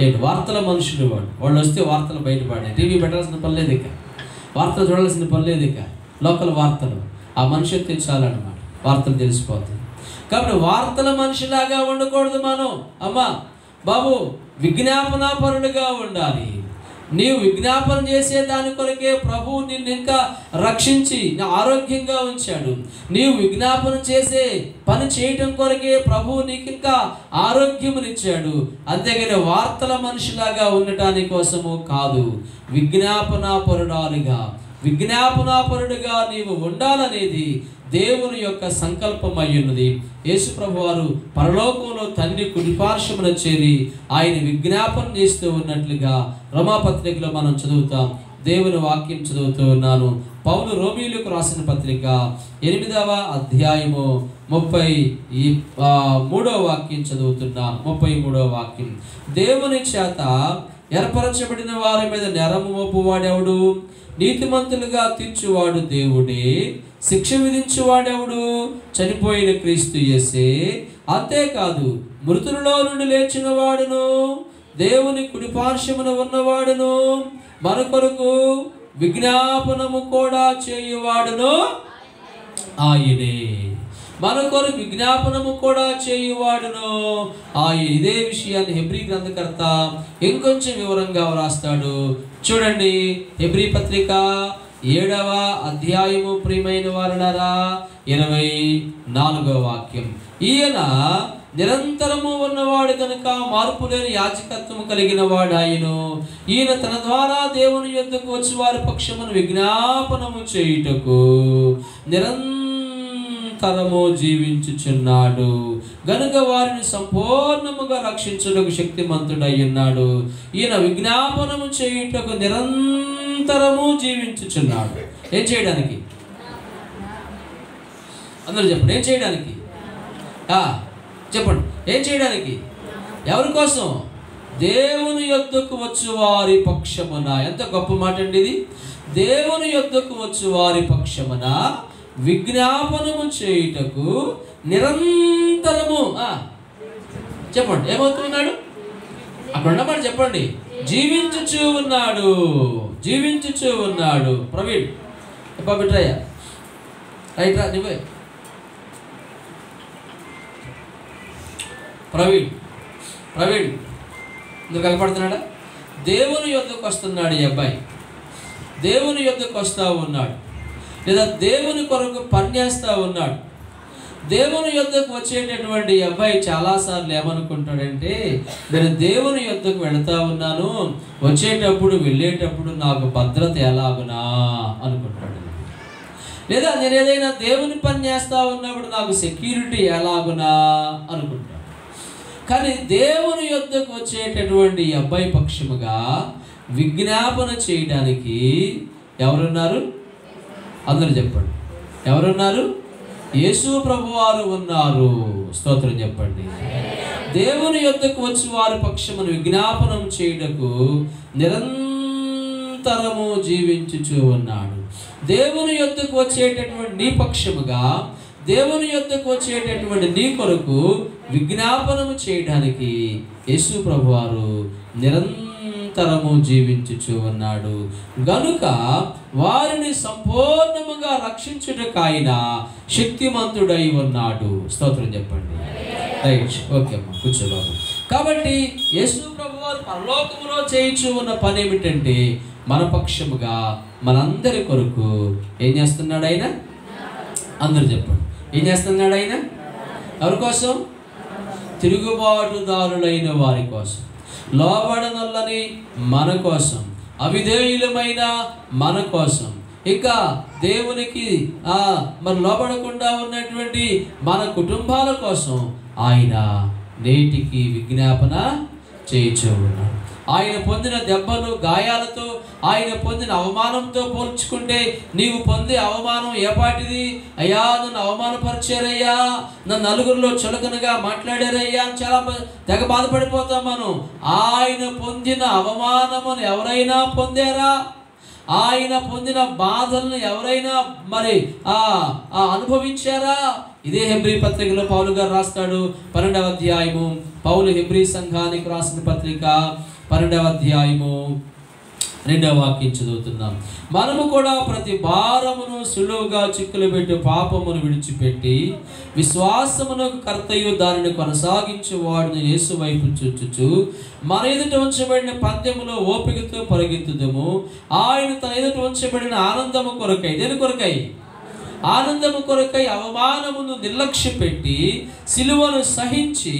ఏంటి వార్తల మనుషులు వాళ్ళు వస్తే వార్తలు బయటపడాయి. టీవీ పెట్టాల్సిన పని లేదు, ఇక వార్తలు చూడాల్సిన పని లేదు, ఇక లోకల్ వార్తలు ఆ మనిషి తెచ్చాలన్నమాట, వార్తలు తెలిసిపోతాయి. కాబట్టి వార్తల మనిషిలాగా ఉండకూడదు మనం. అమ్మా బాబు, విజ్ఞాపనాపరులుగా ఉండాలి. నీవు విజ్ఞాపన చేసే దాని కొరకే ప్రభువు నిన్ను ఇంకా రక్షించి ఆరోగ్యంగా ఉంచాడు. నీవు విజ్ఞాపన చేసే పని చేయటం కొరకే ప్రభువు నీకు ఇంకా ఆరోగ్యమునిచ్చాడు. అంతేగాని వార్తల మనిషిలాగా ఉండటాని కోసము కాదు. విజ్ఞాపనాపరుడుగా నీవు ఉండాలనేది దేవుని యొక్క సంకల్పం అయ్యున్నది. యేసు ప్రభు వారు పరలోకంలో తండ్రి కుడిపార్శ్వమున చేరి ఆయన విజ్ఞాపన చేస్తూ ఉన్నట్లుగా రోమాపత్రికలో మనం చదువుతాం. దేవుని వాక్యం చదువుతూ ఉన్నాను. పౌలు రోమీయులకు రాసిన పత్రిక 8వ అధ్యాయము 33వ వాక్యం చదువుతున్నాను. 33వ వాక్యం. దేవుని చేత ఏర్పరచబడిన వారి మీద నేరము మోపువాడెవడు? నీతిమంతులుగా తీర్చువాడు దేవుడే. శిక్ష విధించువాడెవడు? చనిపోయిన క్రీస్తు యేసే. అంతేకాదు, మృతులలో నుండి లేచిన వాడును, దేవుని కుడిపార్శ్వమున ఉన్నవాడును, మన కొరకు విజ్ఞాపనము కూడా చేయువాడును ఆయనే. మన కొరకు విజ్ఞాపనము కూడా చేయువాడును ఆయన. ఇదే విషయాన్ని హెబ్రీ గ్రంథకర్త ఇంకొంచెం వివరంగా వ్రాస్తాడు. చూడండి, హెబ్రీ పత్రిక 7వ అధ్యాయము ప్రియమైన వారలారా 24వ వాక్యం. ఈయన నిరంతరము ఉన్నవాడు కనుక మార్పు లేని యాజకత్వము కలిగిన వాడు ఆయను. ఈయన తన ద్వారా దేవుని యొద్దకు వచ్చి వారి పక్షమును విజ్ఞాపనము చేయుటకు నిరంతరము జీవించుచున్నాడు గనుక వారిని సంపూర్ణముగా రక్షించుటకు శక్తిమంతుడై ఉన్నాడు. ఈయన విజ్ఞాపనము చేయుటకు నిరంతరము జీవించుచున్నాడు. ఏం చేయడానికి? అందరూ చెప్పండి, ఏం చేయడానికి? చెప్పండి, ఏం చేయడానికి? ఎవరి కోసం? దేవుని యొద్దకు వచ్చు వారి పక్షమున. ఎంత గొప్ప మాట అండి ఇది! దేవుని యొద్దకు వచ్చు వారి పక్షమున విజ్ఞాపనము చేయుటకు నిరంతరము. చెప్పండి, ఏమవుతున్నాడు? అక్కడ ఉన్నమాట చెప్పండి. జీవించుచూ ఉన్నాడు, జీవించుచూ ఉన్నాడు. ప్రవీణ్ బిట్రయ్య, రైట్ రా నువ్వే. ప్రవీణ్ నువ్వు కనపడుతున్నాడా? దేవుని యొద్దకు వస్తున్నాడు ఈ అబ్బాయి. దేవుని యొద్దకు వస్తూ ఉన్నాడు, లేదా దేవుని కొరకు పనిచేస్తూ ఉన్నాడు. దేవుని యొద్దకు వచ్చేటటువంటి అబ్బాయి చాలాసార్లు ఏమనుకుంటాడంటే, నేను దేవుని యొద్దకు వెళతా ఉన్నాను, వచ్చేటప్పుడు వెళ్ళేటప్పుడు నాకు భద్రత ఎలాగునా అనుకుంటాడు. లేదా నేను ఏదైనా దేవుని పని చేస్తూ ఉన్నప్పుడు నాకు సెక్యూరిటీ ఎలాగునా అనుకుంటాడు. కానీ దేవుని యొద్దకు వచ్చేటటువంటి అబ్బాయి పక్షముగా విజ్ఞాపన చేయడానికి ఎవరున్నారు? అందరూ చెప్పండి, ఎవరున్నారు? యేసు ప్రభువారు ఉన్నారు. స్తోత్రం చెప్పండి. దేవుని యొద్దకు వచ్చి వారి పక్షమును విజ్ఞాపనం చేయుటకు నిరంతరము జీవించుచూ ఉన్నాడు. దేవుని యొద్దకు వచ్చేటటువంటి నీ పక్షముగా, దేవుని యొద్దకు వచ్చేటటువంటి నీ కొరకు విజ్ఞాపనము చేయడానికి యేసు ప్రభువారు నిరంతరము జీవించుచూ ఉన్నాడు గనుక వారిని సంపూర్ణముగా రక్షించుటకాయన శక్తిమంతుడై ఉన్నాడు. స్తోత్రం చెప్పండి. రైట్, ఓకే అమ్మా, కూర్చోబాబు. కాబట్టి యేసు ప్రభువారు పరలోకములో చేయించు ఉన్న పని ఏమిటంటే, మన పక్షముగా మనందరి కొరకు ఏం చేస్తున్నాడు ఆయన? అందరూ చెప్పండి, ఏం చేస్తున్నాడు ఆయన? ఎవరి కోసం? తిరుగుబాటుదారులైన వారి కోసం, లోబడనొల్లని మన కోసం, అవిధేయులమైన మన కోసం, ఇంకా దేవునికి మరి లోబడకుండా ఉన్నటువంటి మన కుటుంబాల కోసం ఆయన నేటికి విజ్ఞాపన చేయించు ఉన్నాడు. ఆయన పొందిన దెబ్బలు, గాయాలతో, ఆయన పొందిన అవమానంతో పోల్చుకుంటే నీవు పొందే అవమానం ఏపాటిది? అయ్యా నన్ను అవమానపరిచారయ్యా, నన్ను నలుగురిలో చులకనగా మాట్లాడారయ్యా అని చాలా తెగ బాధపడిపోతాం మనం. ఆయన పొందిన అవమానమును ఎవరైనా పొందారా? ఆయన పొందిన బాధలను ఎవరైనా మరి అనుభవించారా? ఇదే హెబ్రీ పత్రికలో పౌలు గారు రాస్తాడు. 12వ అధ్యాయము, పౌలు హెబ్రీ సంఘానికి రాసిన పత్రిక 12వ అధ్యాయము 2వ వాక్యం చదువుతున్నాం. మనము కూడా ప్రతి భారమును సులువుగా చిక్కులు పెట్టి పాపమును విడిచిపెట్టి విశ్వాసమునకు కర్తయు దానిని కొనసాగించు వాడిని యేసు వైపు చూచుచు మన ఎదుట ఉంచబడిన పందెములో ఓపికతో పరిగెత్తుదము. ఆయన తన ఎదుట ఉంచబడిన ఆనందము కొరకై, దేని కొరకై? ఆనందము కొరకై అవమానమును నిర్లక్ష్య పెట్టి సిలువను సహించి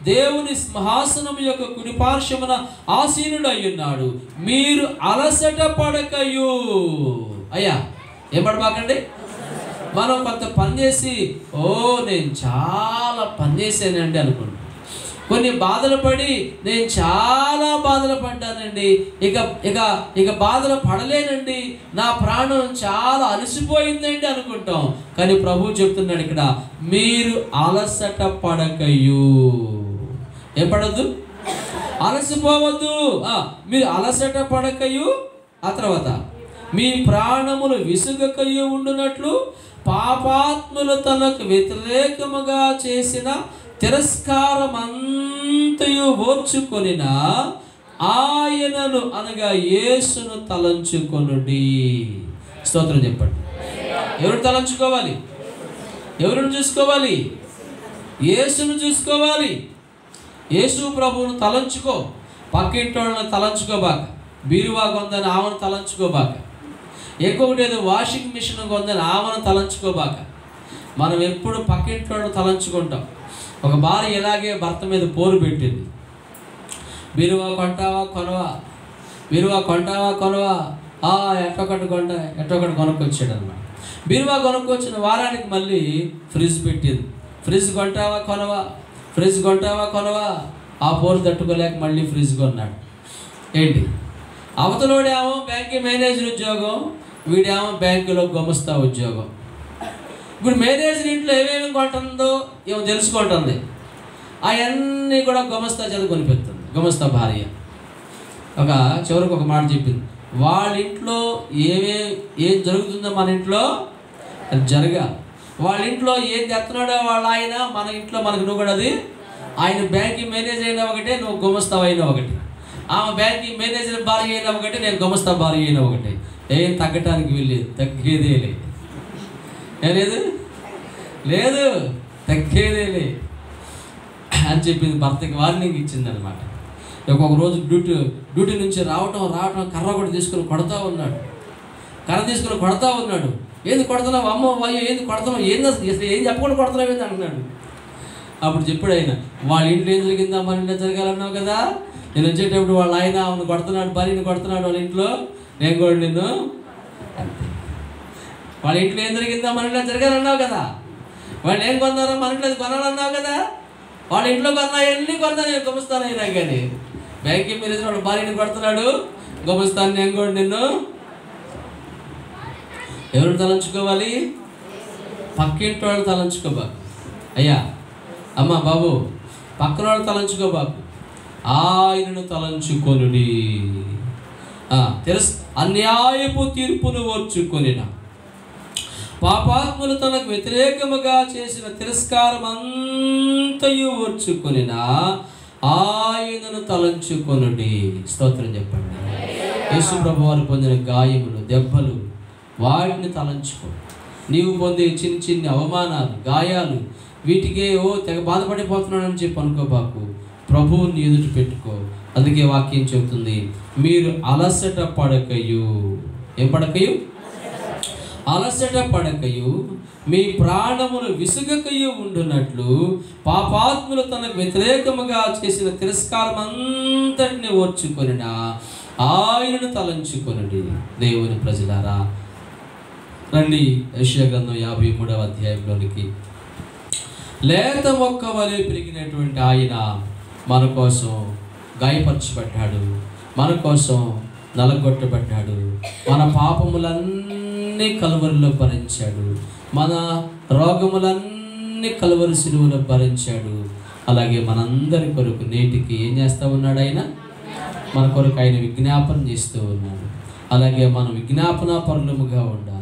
దేవుని సింహాసనము యొక్క కుడిపార్శ్వమున ఆసీనుడై ఉన్నాడు. మీరు అలసట పడకయు. అయ్యా ఏం పడబాకండి. మనం కొంత పని చేసి నేను చాలా పని చేశానండి అనుకోండి. కొన్ని బాధలు పడి నేను చాలా బాధలు పడ్డానండి, ఇక ఇక ఇక బాధలు పడలేనండి, నా ప్రాణం చాలా అలసిపోయిందండి అనుకుంటాం. కానీ ప్రభు చెప్తున్నాడు ఇక్కడ, మీరు అలసట పడకయు. ఏం పడద్దు? అలసిపోవద్దు. మీరు అలసట పడకయు. ఆ తర్వాత మీ ప్రాణములు విసుగకయు ఉండునట్లు పాపాత్ములు తనకు వ్యతిరేకముగా చేసిన తిరస్కారమంతయు ఓర్చుకొనిన ఆయనను అనగా యేసును తలంచుకొనుడి. స్తోత్రం చెప్పండి. ఎవరు తలంచుకోవాలి? ఎవరిని చూసుకోవాలి? యేసును చూసుకోవాలి. యేసు ప్రభువును తలంచుకో. పక్కింటోళ్ళని తలంచుకోబాక. బీరువా కొందని ఆమెను తలంచుకోబాక. ఇంకొకటి ఏదో వాషింగ్ మిషన్ కొందని ఆమెను తలంచుకోబాక. మనం ఎప్పుడు పక్కింటోళ్ళని తలంచుకుంటాం. ఒక భార్య ఇలాగే భర్త మీద పోరు పెట్టింది. బీరువా కొంటావా కొనవా, బీరువా కొంటావా కొనవా, ఎట్టొకటి కొనుక్కొచ్చాడు అనమాట. బీరువా కొనుక్కొచ్చిన వారానికి మళ్ళీ ఫ్రిడ్జ్ పెట్టింది. ఫ్రిడ్జ్ కొంటావా కొనవా, ఫ్రిడ్జ్ కొంటావా కొనవా. ఆ పోరు తట్టుకోలేక మళ్ళీ ఫ్రిడ్జ్ కొన్నాడు. ఏంటి? అవతలోడేమో బ్యాంక్ మేనేజర్ ఉద్యోగం, వీడేమో బ్యాంకులో గుమస్తా ఉద్యోగం. ఇప్పుడు మేనేజర్ ఇంట్లో ఏమేమి కొంటుందో ఏమో తెలుసుకుంటుంది. అవన్నీ కూడా గుమస్తా చేత కొనిపెడుతుంది. గుమస్తా భార్య చివరికి ఒక మాట చెప్పింది, వాళ్ళ ఇంట్లో ఏం జరుగుతుందో మన ఇంట్లో అది జరగాలి. వాళ్ళ ఇంట్లో ఏం తెస్తున్నాడో వాళ్ళ ఆయన, మన ఇంట్లో మనకు నువ్వు కూడా అది. ఆయన బ్యాంకింగ్ మేనేజర్ అయినా ఒకటే, నువ్వు గుమస్తా అయినా ఒకటి. ఆమె బ్యాంకింగ్ మేనేజర్ భార్య అయినా ఒకటి, నేను గుమస్తా భార్య అయినా ఒకటి. ఏం తగ్గటానికి వీల్లేదు, తగ్గేదే లేదు, లేదు తగ్గేదే అని చెప్పింది. భర్తకి వార్నింగ్ ఇచ్చింది అనమాట. ఒక్కొక్క రోజు డ్యూటీ నుంచి రావటం కర్ర కూడా తీసుకుని కొడతా ఉన్నాడు. ఏంది కొడుతున్నావు అమ్మ అయ్యో, ఏంది కొడుతున్నావు, ఏం చెప్పకుండా కొడుతున్నావు ఏంది అంటున్నాడు. అప్పుడు చెప్పాడు ఆయన, వాళ్ళ ఇంట్లో ఏం జరిగిందా మన ఇంట్లో జరగాలన్నావు కదా, నేను వచ్చేటప్పుడు వాళ్ళ ఆయన ఆమెను కొడుతున్నాడు, భార్యని కొడుతున్నాడు వాళ్ళ ఇంట్లో, నేను కూడా నిన్ను వాళ్ళ ఇంట్లో ఏం జరిగిందా మన ఇంట్లో జరగాలన్నావు కదా, వాళ్ళు ఏం కొన్నారో మన ఇంట్లో కొనాలన్నావు కదా, వాళ్ళ ఇంట్లో కొన్నా ఎన్ని కొన్నా నేను గుమస్తాను అయినా కానీ బ్యాంకింగ్ మేనేజర్ వాడు భార్యని కొడుతున్నాడు, గుమస్తాను నేను కూడా నిన్ను. ఎవరు తలంచుకోవాలి? పక్కింటి వాళ్ళు తలంచుకోబాకు. అయ్యా అమ్మ బాబు, పక్కన వాళ్ళు తలంచుకోబాకు, ఆయనను తలంచుకొనుడి. అన్యాయపు తీర్పును ఓర్చుకొనిన పాపాత్ములు తనకు వ్యతిరేకముగా చేసిన తిరస్కారం అంతయు ఓర్చుకొనిన ఆయనను తలంచుకొనుడి. స్తోత్రం చెప్పండి. యేసు ప్రభు వారు పొందిన గాయములు, దెబ్బలు, వాటిని తలంచుకో. నీవు పొందే చిన్న అవమానాలు, గాయాలు, వీటికే తెగ బాధపడిపోతున్నాడని చెప్పి అనుకోబాకు. ప్రభువుని ఎదుట పెట్టుకో. అందుకే వాక్యం చెబుతుంది, మీరు అలసట పడకయు. ఏం పడకయు? అలసట పడకయు మీ ప్రాణమును విసుగకయు ఉండునట్లు పాపాత్ములు తనకు వ్యతిరేకముగా చేసిన తిరస్కారం అంతటిని ఓర్చుకొనిన ఆయనను తలంచుకొనుడి. దేవుని ప్రజలారా రండి, యెషయా గ్రంథం 53వ అధ్యాయంలోనికి. లేత మొక్క వలె పెరిగినటువంటి ఆయన మన కోసం గాయపరచబడ్డాడు, మన కోసం నలగొట్టబడ్డాడు, మన పాపములన్నీ కలువరిలో భరించాడు, మన రోగములన్నీ కలువరి సిలువలో భరించాడు. అలాగే మనందరి కొరకు నేటికి ఏం చేస్తూ ఉన్నాడు? ఆయన మన కొరకు ఆయన విజ్ఞాపన చేస్తూ ఉన్నాడు. అలాగే మనం విజ్ఞాపన పరులముగా ఉండాలి.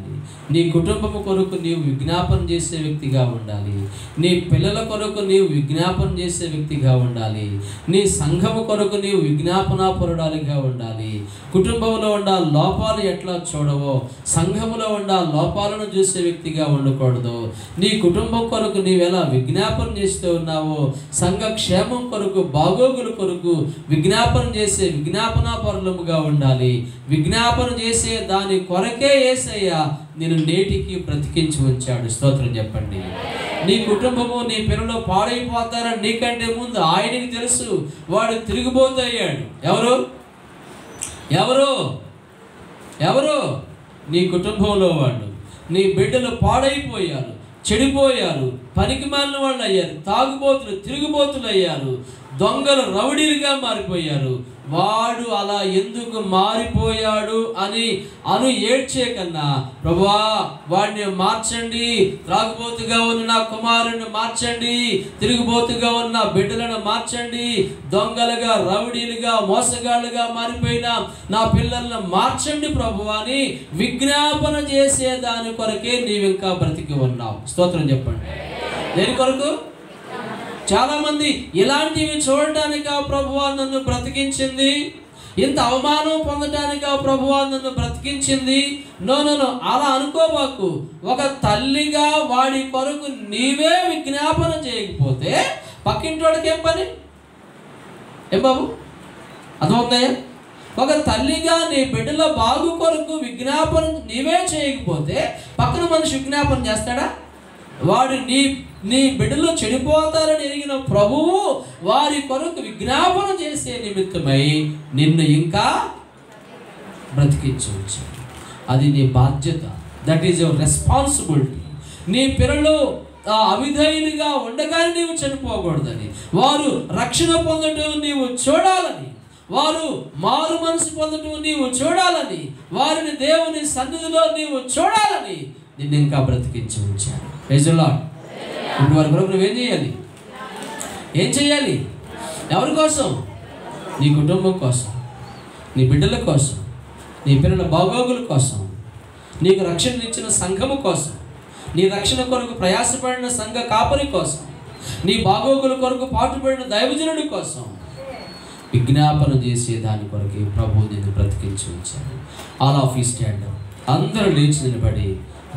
నీ కుటుంబము కొరకు నీవు విజ్ఞాపన చేసే వ్యక్తిగా ఉండాలి. నీ పిల్లల కొరకు నీవు విజ్ఞాపన చేసే వ్యక్తిగా ఉండాలి. నీ సంఘము కొరకు నీవు విజ్ఞాపన పరుడాలిగా ఉండాలి. కుటుంబంలో ఉన్న లోపాలు ఎట్లా చూడవో సంఘములో ఉన్న లోపాలను చూసే వ్యక్తిగా ఉండకూడదు. నీ కుటుంబం కొరకు నీవెలా విజ్ఞాపన చేస్తూ ఉన్నావో సంఘ క్షేమం కొరకు బాగోగుల కొరకు విజ్ఞాపన చేసే విజ్ఞాపన పరులముగా ఉండాలి. విజ్ఞాపన చేసే దాని కొరకే యేసయ్య నేను నేటికి బ్రతికించి ఉంచాడు. స్తోత్రం చెప్పండి. నీ కుటుంబము నీ పిల్లలు పాడైపోతారని నీకంటే ముందు ఆయనకి తెలుసు. వాడు తిరిగిపోతయ్యాడు. ఎవరు ఎవరు ఎవరు నీ కుటుంబంలో వాళ్ళు. నీ బిడ్డలు పాడైపోయారు, చెడిపోయారు, పనికిమాలిన వాళ్ళు అయ్యారు, తాగుబోతులు తిరుగుబోతులు అయ్యారు, దొంగలు రౌడీలుగా మారిపోయారు. వాడు అలా ఎందుకు మారిపోయాడు అని ఏడ్చే కన్నా ప్రభువా వాడిని మార్చండి, త్రాగుబోతుగా ఉన్న నా కుమారుని మార్చండి, తిరుగుబోతుగా ఉన్న బిడ్డలను మార్చండి, దొంగలుగా రౌడీలుగా మోసగాళ్ళుగా మారిపోయిన నా పిల్లలను మార్చండి ప్రభువా అని విజ్ఞాపన చేసే దాని కొరకే నీవు ఇంకా బ్రతికి ఉన్నావు. స్తోత్రం చెప్పండి. దేని కొరకు? చాలా మంది ఇలాంటివి చూడటానికి ఆ ప్రభువా నన్ను బ్రతికించింది, ఇంత అవమానం పొందటానికి ఆ ప్రభువా నన్ను బ్రతికించింది. నో అలా అనుకోబాకు. ఒక తల్లిగా వాడి కొరకు నీవే విజ్ఞాపన చేయకపోతే పక్కింటోడికి ఏం పని? ఏం బాబు అర్థమవుతాయా? ఒక తల్లిగా నీ బిడ్డల బాగు కొరకు విజ్ఞాపన నీవే చేయకపోతే పక్కన మనిషి విజ్ఞాపన చేస్తాడా? వాడు నీ బిడ్డలు చెడిపోతారని ఎరిగిన ప్రభువు వారి కొరకు విజ్ఞాపన చేసే నిమిత్తమై నిన్ను ఇంకా బ్రతికించవచ్చు. అది నీ బాధ్యత. That is your responsibility. నీ పిల్లలు అవిధేయులుగా ఉండగానే నీవు చనిపోకూడదని, వారు రక్షణ పొందటం నీవు చూడాలని, వారు మారు మనసు పొందటం నీవు చూడాలని, వారిని దేవుని సన్నిధిలో నీవు చూడాలని నిన్ను ఇంకా బ్రతికించి ఉంచాడు. Praise the Lord. ఇప్పుడు వారి కొరకు నువ్వేం చేయాలి? ఏం చేయాలి? ఎవరి కోసం? నీ కుటుంబం కోసం, నీ బిడ్డల కోసం, నీ పిల్లల బాగోగుల కోసం, నీకు రక్షణ ఇచ్చిన సంఘము కోసం, నీ రక్షణ కొరకు ప్రయాసపడిన సంఘ కాపరి కోసం, నీ బాగోగుల కొరకు పాటుపడిన దైవజనుడి కోసం విజ్ఞాపన చేసే దాని కొరకు ప్రభు నిన్ను బ్రతికించి ఉంచాడు. All of you stand up. అందరూ లేచి నిలబడి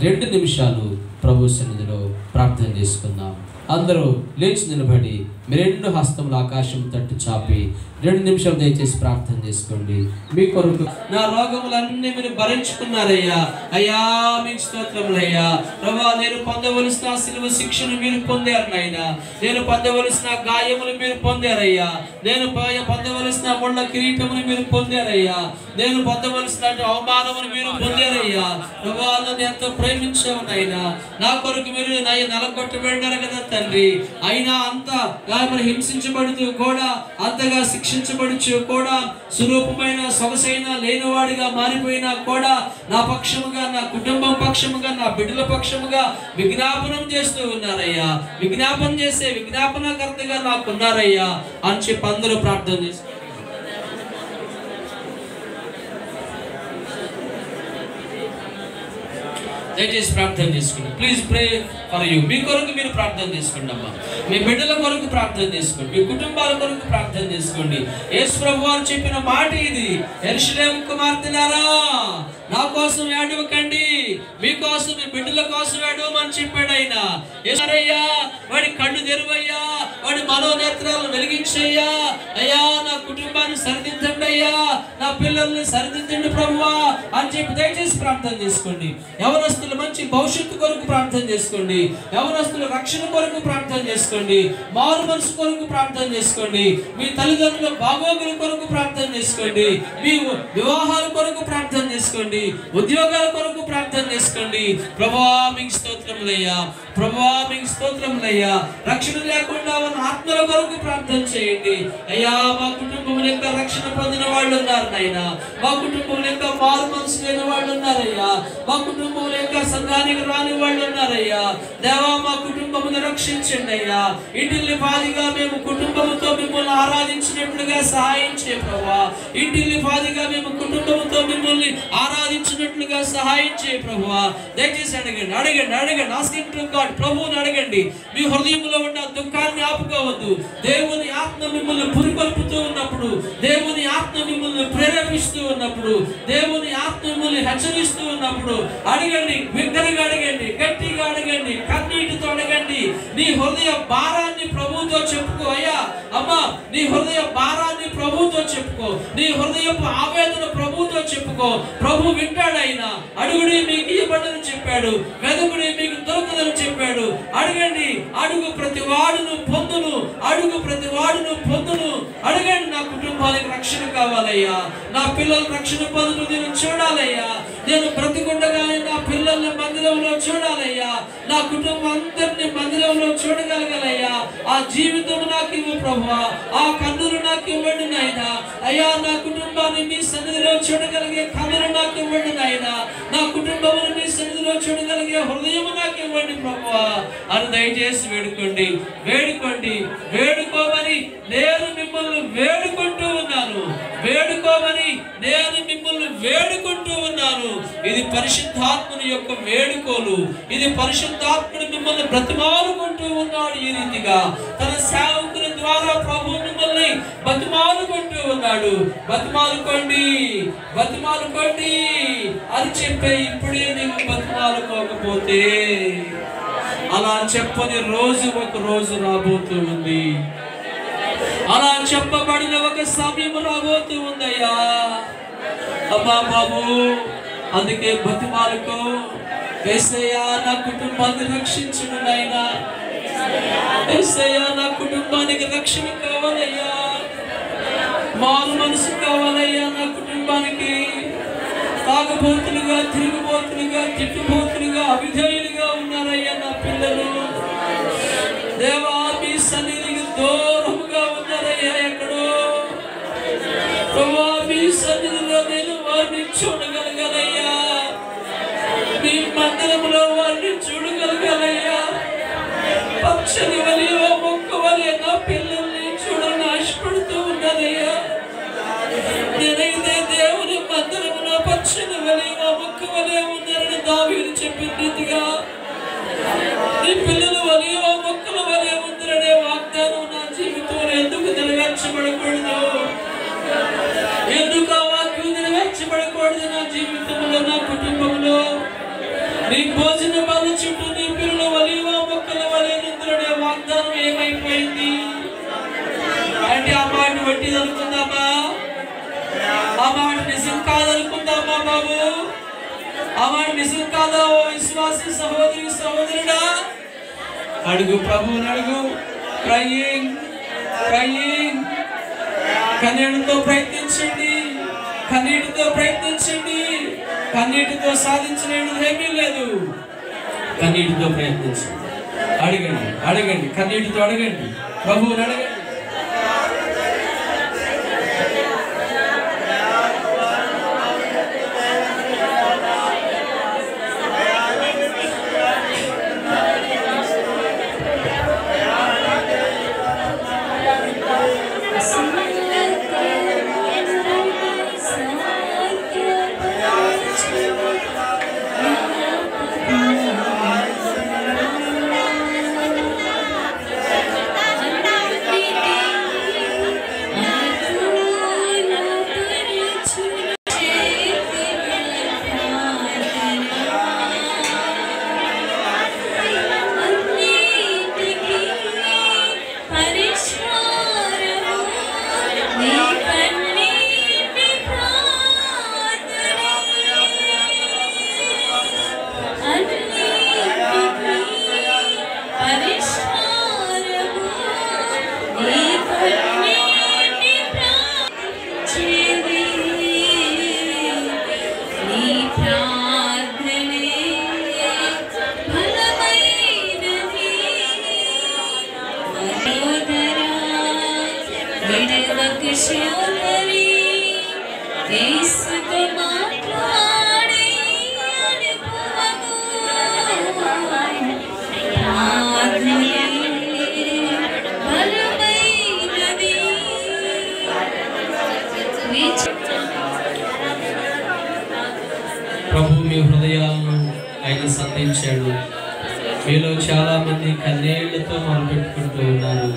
2 నిమిషాలు ప్రభు సన్నిధిలో ప్రార్థన చేసుకుందాం. అందరూ లేచి నిలబడి మీ 2 హస్తములు ఆకాశం తట్టు చాపి 2 నిమిషాలు దయచేసి ప్రార్థన చేసుకోండి. మీ కొరకు నా రోగములన్నీ మీరు భరించుకున్నారయ్యా. అయ్యా మీకు స్తోత్రములయ్యా. ప్రభువా నేను పొందవలసిన సిలువ శిక్షను మీరు పొందారు నాయనా. నేను పొందవలసిన గాయములు మీరు పొందారయ్యా. నేను పొందవలసిన ముళ్ళ కిరీటములు మీరు పొందారయ్యా. నేను పొందవలసిన అవమానములు మీరు పొందారయ్యా. ప్రభువా నన్ను ఎంతో ప్రేమించావు నాయనా. నా కొరకు మీరు నలగొట్టబడినారు కదా తండ్రి. అయినా అంత హింసించబడుతూ కూడా, అంతగా శిక్షించబడుచు కూడా, స్వరూపమైన సొగసైన లేనివాడిగా మారిపోయినా కూడా నా పక్షముగా, నా కుటుంబం పక్షముగా, నా బిడ్డల పక్షముగా విజ్ఞాపనం చేస్తూ ఉన్నారయ్యా. విజ్ఞాపన చేసే విజ్ఞాపనకర్తగా నాకున్నారయ్యా అని చెప్పి అందరూ ప్రార్థన చేస్తారు. దయచేసి ప్రార్థన చేసుకోండి. Please pray for you. మీ కొరకు మీరు ప్రార్థన చేసుకోండి అమ్మా. మీ బిడ్డల కొరకు ప్రార్థన చేసుకోండి. మీ కుటుంబాల కొరకు ప్రార్థన చేసుకోండి. యేసు ప్రభువారు చెప్పిన మాట ఇది, యెరూషలేము కుమార్తెలారా నా కోసం ఏడవకండి, మీకోసం మీ బిడ్డల కోసం ఏడవమని చెప్పాడు ఆయన. ఏసయ్యా వాడి కళ్ళు తెరువయ్యా, వాడి మనోనేత్రాలను వెలిగించయ్యా. అయ్యా నా కుటుంబాన్ని సరిదిద్దండి అయ్యా, నా పిల్లల్ని సరిదిద్దండి ప్రభువా అని చెప్పి దయచేసి ప్రార్థన చేసుకోండి. యవనస్తులు మంచి భవిష్యత్తు కొరకు ప్రార్థన చేసుకోండి. యవనస్తుల రక్షణ కొరకు ప్రార్థన చేసుకోండి. మారు మనసు కొరకు ప్రార్థన చేసుకోండి. మీ తల్లిదండ్రుల బాగోగుల కొరకు ప్రార్థన చేసుకోండి. మీ వివాహాల కొరకు ప్రార్థన చేసుకోండి. ఉద్యోగాల కొరకు ప్రార్థన చేసుకోండి. ప్రభువా మీకు స్తోత్రములయ్యా. ప్రభువా మీకు స్తోత్రములయ్యా. రక్షణ లేకుండా ఉన్న ఆత్మల కొరకు ప్రార్థన చేయండి అయ్యా. మా కుటుంబంలో ఇంకా రక్షణ పొందిన వాళ్ళు ఉన్నారు నాయనా. మా కుటుంబంలో ఇంకా మారు మనసు లేని వాళ్ళు ఉన్నారయ్యా. మా కుటుంబంలో ఇంకా సంఘానికి రాని వాళ్ళు ఉన్నారయ్యా. దేవా మా కుటుంబమును రక్షించండి అయ్యా. ఇంటిల్లి పాదిగా మేము కుటుంబముతో మిమ్మల్ని ఆరాధించినట్లుగా సహాయం చేయ ప్రభువా. ఇంటిల్లి పాదిగా మేము కుటుంబముతో మిమ్మల్ని ఆరాధించినట్లుగా సహాయం చేయ ప్రభువా. దయచేసి అడగండి అడగండి అడగండి. Asking to God. ప్రభువుని అడగండి. మీ హృదయంలో ఉన్న దుఃఖాన్ని ఆపుకోవద్దు. దేవుని ఆత్మ మిమ్మల్ని పురికొల్పుతూ ఉన్నప్పుడు, దేవుని ఆత్మ మిమ్మల్ని ప్రేరేపిస్తూ ఉన్నప్పుడు, దేవుని ఆత్మ మిమ్మల్ని హెచ్చరిస్తూ ఉన్నప్పుడు అడగండి. బిగ్గరగా అడగండి, గట్టిగా అడగండి, కన్నీటితో అడగండి. నీ హృదయ భారాన్ని ప్రభువుతో చెప్పుకో అయ్యా. అమ్మా నీ హృదయ భారాన్ని ప్రభువుతో చెప్పుకో. నీ హృదయపు ఆవేదన ప్రభువుతో చెప్పుకో. ప్రభు వింటాడైనా. అడుగుడి మీకు ఇవ్వబడని చెప్పాడు, వెదకుడి మీకు దొరకదని చెప్పాడు. అడగండి. అడుగు ప్రతి వాడును పొందును, అడుగు ప్రతి వాడును పొందును. అడగండి. నా కుటుంబానికి రక్షణ కావాలయ్యా. నా పిల్లల రక్షణ పొందును నేను చూడాలయ్యా. నేను బ్రతికుండగానే నా పిల్లల్ని మందిరంలో చూడాలయ్యా. నా కుటుంబం అందరినీ మందిరంలో చూడగలగలయ్యా. ఆ జీవితం నాకు ఇవ్వు ప్రభువా. ఆ కన్నులు నాకు ఇవ్వండి నాయనా. అయ్యా నా కుటుంబాన్ని మీ సన్నిధిలో చూడగలిగే కన్నులు నాకు ఇవ్వండి నాయనా. నా కుటుంబమును మీ సన్నిధిలో చూడగలిగే హృదయం నాకు ఇవ్వండి ప్రభువా అని దయచేసి వేడుకోండి. వేడుకోండి. వేడుకోమని నేను మిమ్మల్ని వేడుకుంటూ ఉన్నాను. వేడుకోమని నేను మిమ్మల్ని వేడుకుంటూ ఉన్నాను. ఇది పరిశుద్ధాత్మని యొక్క వేడుకోలు. ఇది పరిశుద్ధాత్ముడు మిమ్మల్ని బ్రతిమాలుకుంటూ ఉన్నాడు. ఈ రీతిగా తన సేవకుల ద్వారా ప్రభు మిమ్మల్ని బతిమాలుకుంటూ ఉన్నాడు. బతిమాలుకోండి, బతిమాలుకోండి అని చెప్పే ఇప్పుడే నీవు బతిమాలుకోకపోతే అలా చెప్పని రోజు ఒక రోజు రాబోతూ ఉంది. అలా చెప్పబడిన ఒక సమయం రాబోతూ ఉందయ్యా. అమ్మా బాబు అందుకే బతిమాలుకో. యేసయ్యా నా కుటుంబాన్ని రక్షించును నాయనా. యేసయ్యా నా కుటుంబానికి రక్షణ కావాలయ్యా. మారు మనసు కావాలయ్యా. నా కుటుంబానికి తాగబోతులుగా, తిరుగుబోతులుగా, తిట్టుబోతులుగా, అవిధేయులుగా ఉన్నారయ్యా నా పిల్లలు. దేవా మీ సన్నిధికి దూరముగా ఉన్నారయ్యా. ఎక్కడో ప్రభువా మీ సన్నిధిలో నేను వారిని చూడగలగాలయ్యా. మీ మందిరంలో వారిని చూడగలగాలయ్యా. పక్షని వలి మొక్క వలి నా పిల్లల్ని చూడని ఆశపడుతూ ఉన్నదయ్యా. నేనైతే దేవుని మందిరంలో పక్షని వలి మొక్క వలే ఉన్నారని దావీదు చెప్పిన రీతిగా నీ పిల్లలు వలి మొక్కల వలే ఉందరనే వాగ్దానం నా జీవితంలో ఎందుకు నెరవేర్చబడకూడదు? ఎందుకు ఆ వాక్యం నెరవేర్చబడకూడదు నా జీవితంలో, నా కుటుంబంలో? నీ భోజన బల్ల చుట్టూ నీ పిల్లలు వలివా మొక్కల వలె నిద్రనే వాగ్దానం ఏమైపోయింది అంటే ఆ మాట వట్టిది అనుకుందామా? ఆ మాట నిజం కాదనుకుందామా బాబు? ఆ మాట నిజం కాదా ఓ విశ్వాసి సహోదరి సహోదరుడా? అడుగు, ప్రభువుని అడుగు. ప్రేయింగ్ ప్రేయింగ్ కన్నీటితో ప్రయత్నించండి. కన్నీటితో ప్రయత్నించండి. కన్నీటితో సాధించలేనిది ఏమీ లేదు. కన్నీటితో ప్రయత్నించండి. అడగండి అడగండి. కన్నీటితో అడగండి. ప్రభువుని అడగండి. యేసుతో మాట్లాడే అనుభవము ప్రార్థనే బలమైనది. ప్రభు మీ హృదయాలను ఆయన సంధించాడు. మీలో చాలా మంది కన్నీళ్లతో మొదలుపెట్టుకుంటూ ఉన్నారు.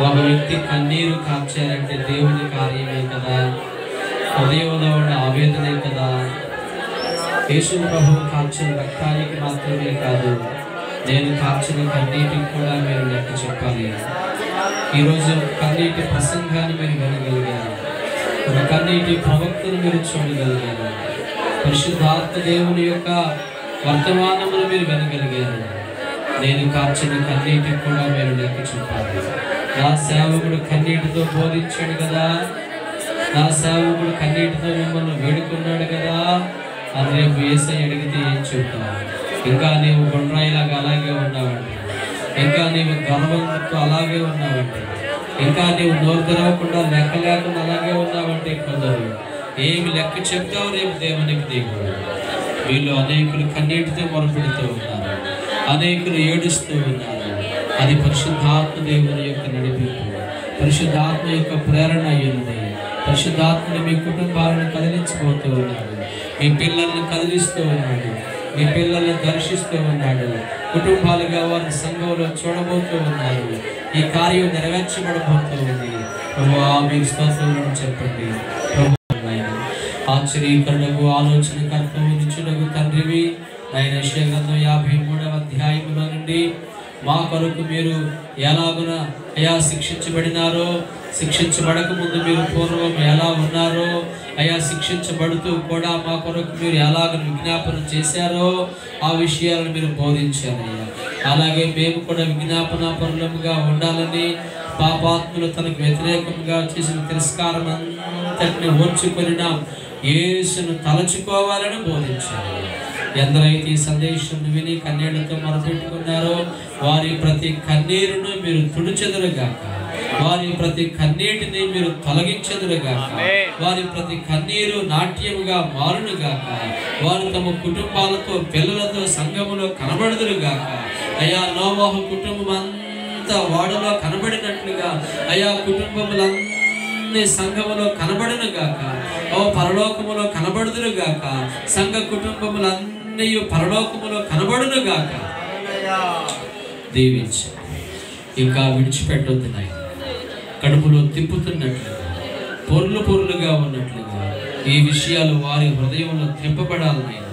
ఒక వ్యక్తి కన్నీరు కార్చారంటే దేవుని కార్యమే కదా, హృదయంలో ఉన్న ఆవేదనే కదా. యేసు ప్రభువు కార్చిన రక్తానికి మాత్రమే కాదు, నేను కార్చిన కన్నీటికి కూడా మీరు లెక్క చెప్పాలి. ఈరోజు కన్నీటి ప్రసంగాన్ని మీరు వినగలిగారు, ఒక కన్నీటి ప్రవక్తను మీరు చూడగలిగారు, పరిశుద్ధాత్మ దేవుని యొక్క వర్తమానమును మీరు వినగలిగారు. నేను కార్చిన కన్నీటికి కూడా మీరు లెక్క చెప్పాలి. నా సేవకుడు కన్నీటితో బోధించాడు కదా, నా సేవకుడు కన్నీటితో మిమ్మల్ని వేడుకున్నాడు కదా అని రేపు యేసయ్య అడిగితే ఏం చెప్తావు? ఇంకా నీవు గుండ్రాయిలాగా అలాగే ఉన్నావంటే, ఇంకా నీవు గర్వంతో అలాగే ఉన్నావంటే, ఇంకా నీవు నోరు తెరవకుండా లెక్క లేకుండా అలాగే ఉన్నావంటే కొందరు ఏమి లెక్క చెప్తావు రేపు దేవునికి దేవుడు? వీళ్ళు అనేకులు కన్నీటితో మొరపెడుతూ ఉన్నారు, అనేకులు ఏడుస్తూ ఉన్నారు. అది పరిశుద్ధాత్మ దేవుని యొక్క నడిపింపు, పరిశుద్ధాత్మ యొక్క ప్రేరణ అయ్యింది. పరిశుద్ధాత్మని మీ కుటుంబాలను కదిలించిపోతూ ఉన్నాడు, మీ పిల్లల్ని కదిలిస్తూ ఉన్నాడు, మీ పిల్లల్ని దర్శిస్తూ ఉన్నాడు. కుటుంబాలుగా వారి సంఘంలో చూడబోతూ ఉన్నారు. ఈ కార్యం నెరవేర్చబడబోతూ ఉంది. ప్రభువా మీకు స్తోత్రములను చెప్పండి. ప్రభు ఆశ్చర్యకరుడగు ఆలోచనకర్తవు నిత్యుడగు తండ్రివి ఆయన యెషయా గ్రంథం 53వ అధ్యాయములో నుండి మా కొరకు మీరు ఎలాగున అయా శిక్షించబడినారో, శిక్షించబడక ముందు మీరు పూర్వం ఎలా ఉన్నారో, అయా శిక్షించబడుతూ కూడా మా కొరకు మీరు ఎలాగ విజ్ఞాపన చేశారో ఆ విషయాలను మీరు బోధించారయ్యా. అలాగే మేము కూడా విజ్ఞాపన పరులముగా ఉండాలని, పాపాత్ములు తనకు వ్యతిరేకంగా చేసిన తిరస్కారం అంతటిని ఓర్చుకొనిన యేసును తలచుకోవాలని బోధించారు. ఎందరైతే ఈ సందేశం విని కన్నీళ్లతో మొరపెట్టుకున్నారో వారి ప్రతి కన్నీరును మీరు తుడిచెదరుగాక, వారి ప్రతి కన్నీటిని మీరు తొలగించెదరుగాక, వారి ప్రతి కన్నీరు నాట్యముగా మారునుగాక, వారు తమ కుటుంబాలతో పిల్లలతో సంఘములో కనబడుదురుగాక. అయా నోవాహు కుటుంబం అంతా వాడలో కనబడినట్లుగా అయా కుటుంబములన్నీ సంఘములో కనబడునుగాక, ఓ పరలోకములో కనబడుదురుగాక, సంఘ కుటుంబములన్నీ పరలోకములో కనబడునుగాక. దీవించి ఇంకా విడిచిపెట్టొద్దు నాయన. కడుపులో తిప్పుతున్నట్లుగా, పొర్లుగా ఉన్నట్లుగా ఈ విషయాలు వారి హృదయంలో తింపబడాలనైనా,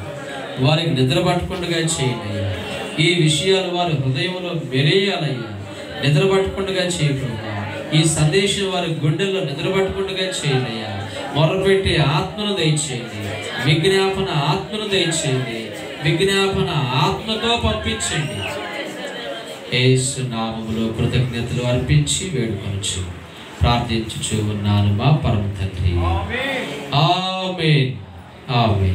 వారికి నిద్ర పట్టకుండా చేయండి. ఈ విషయాలు వారి హృదయంలో వెలేయాలయ్యా, నిద్ర పట్టకుండా చేయకుండా. ఈ సందేశం వారి గుండెల్లో నిద్ర పట్టకుండా చేయండి అయ్యా. మొరపెట్టి ఆత్మను దయచేయండి, విజ్ఞాపన ఆత్మను దయచేయండి, విజ్ఞాపన ఆత్మతో పంపించండి. యేసు నామములో కృతజ్ఞతలు అర్పించి వేడుకొనొచ్చు ప్రార్థించుచు ఉన్నాను మా పరమ తండ్రి. ఆమేన్. ఆమేన్.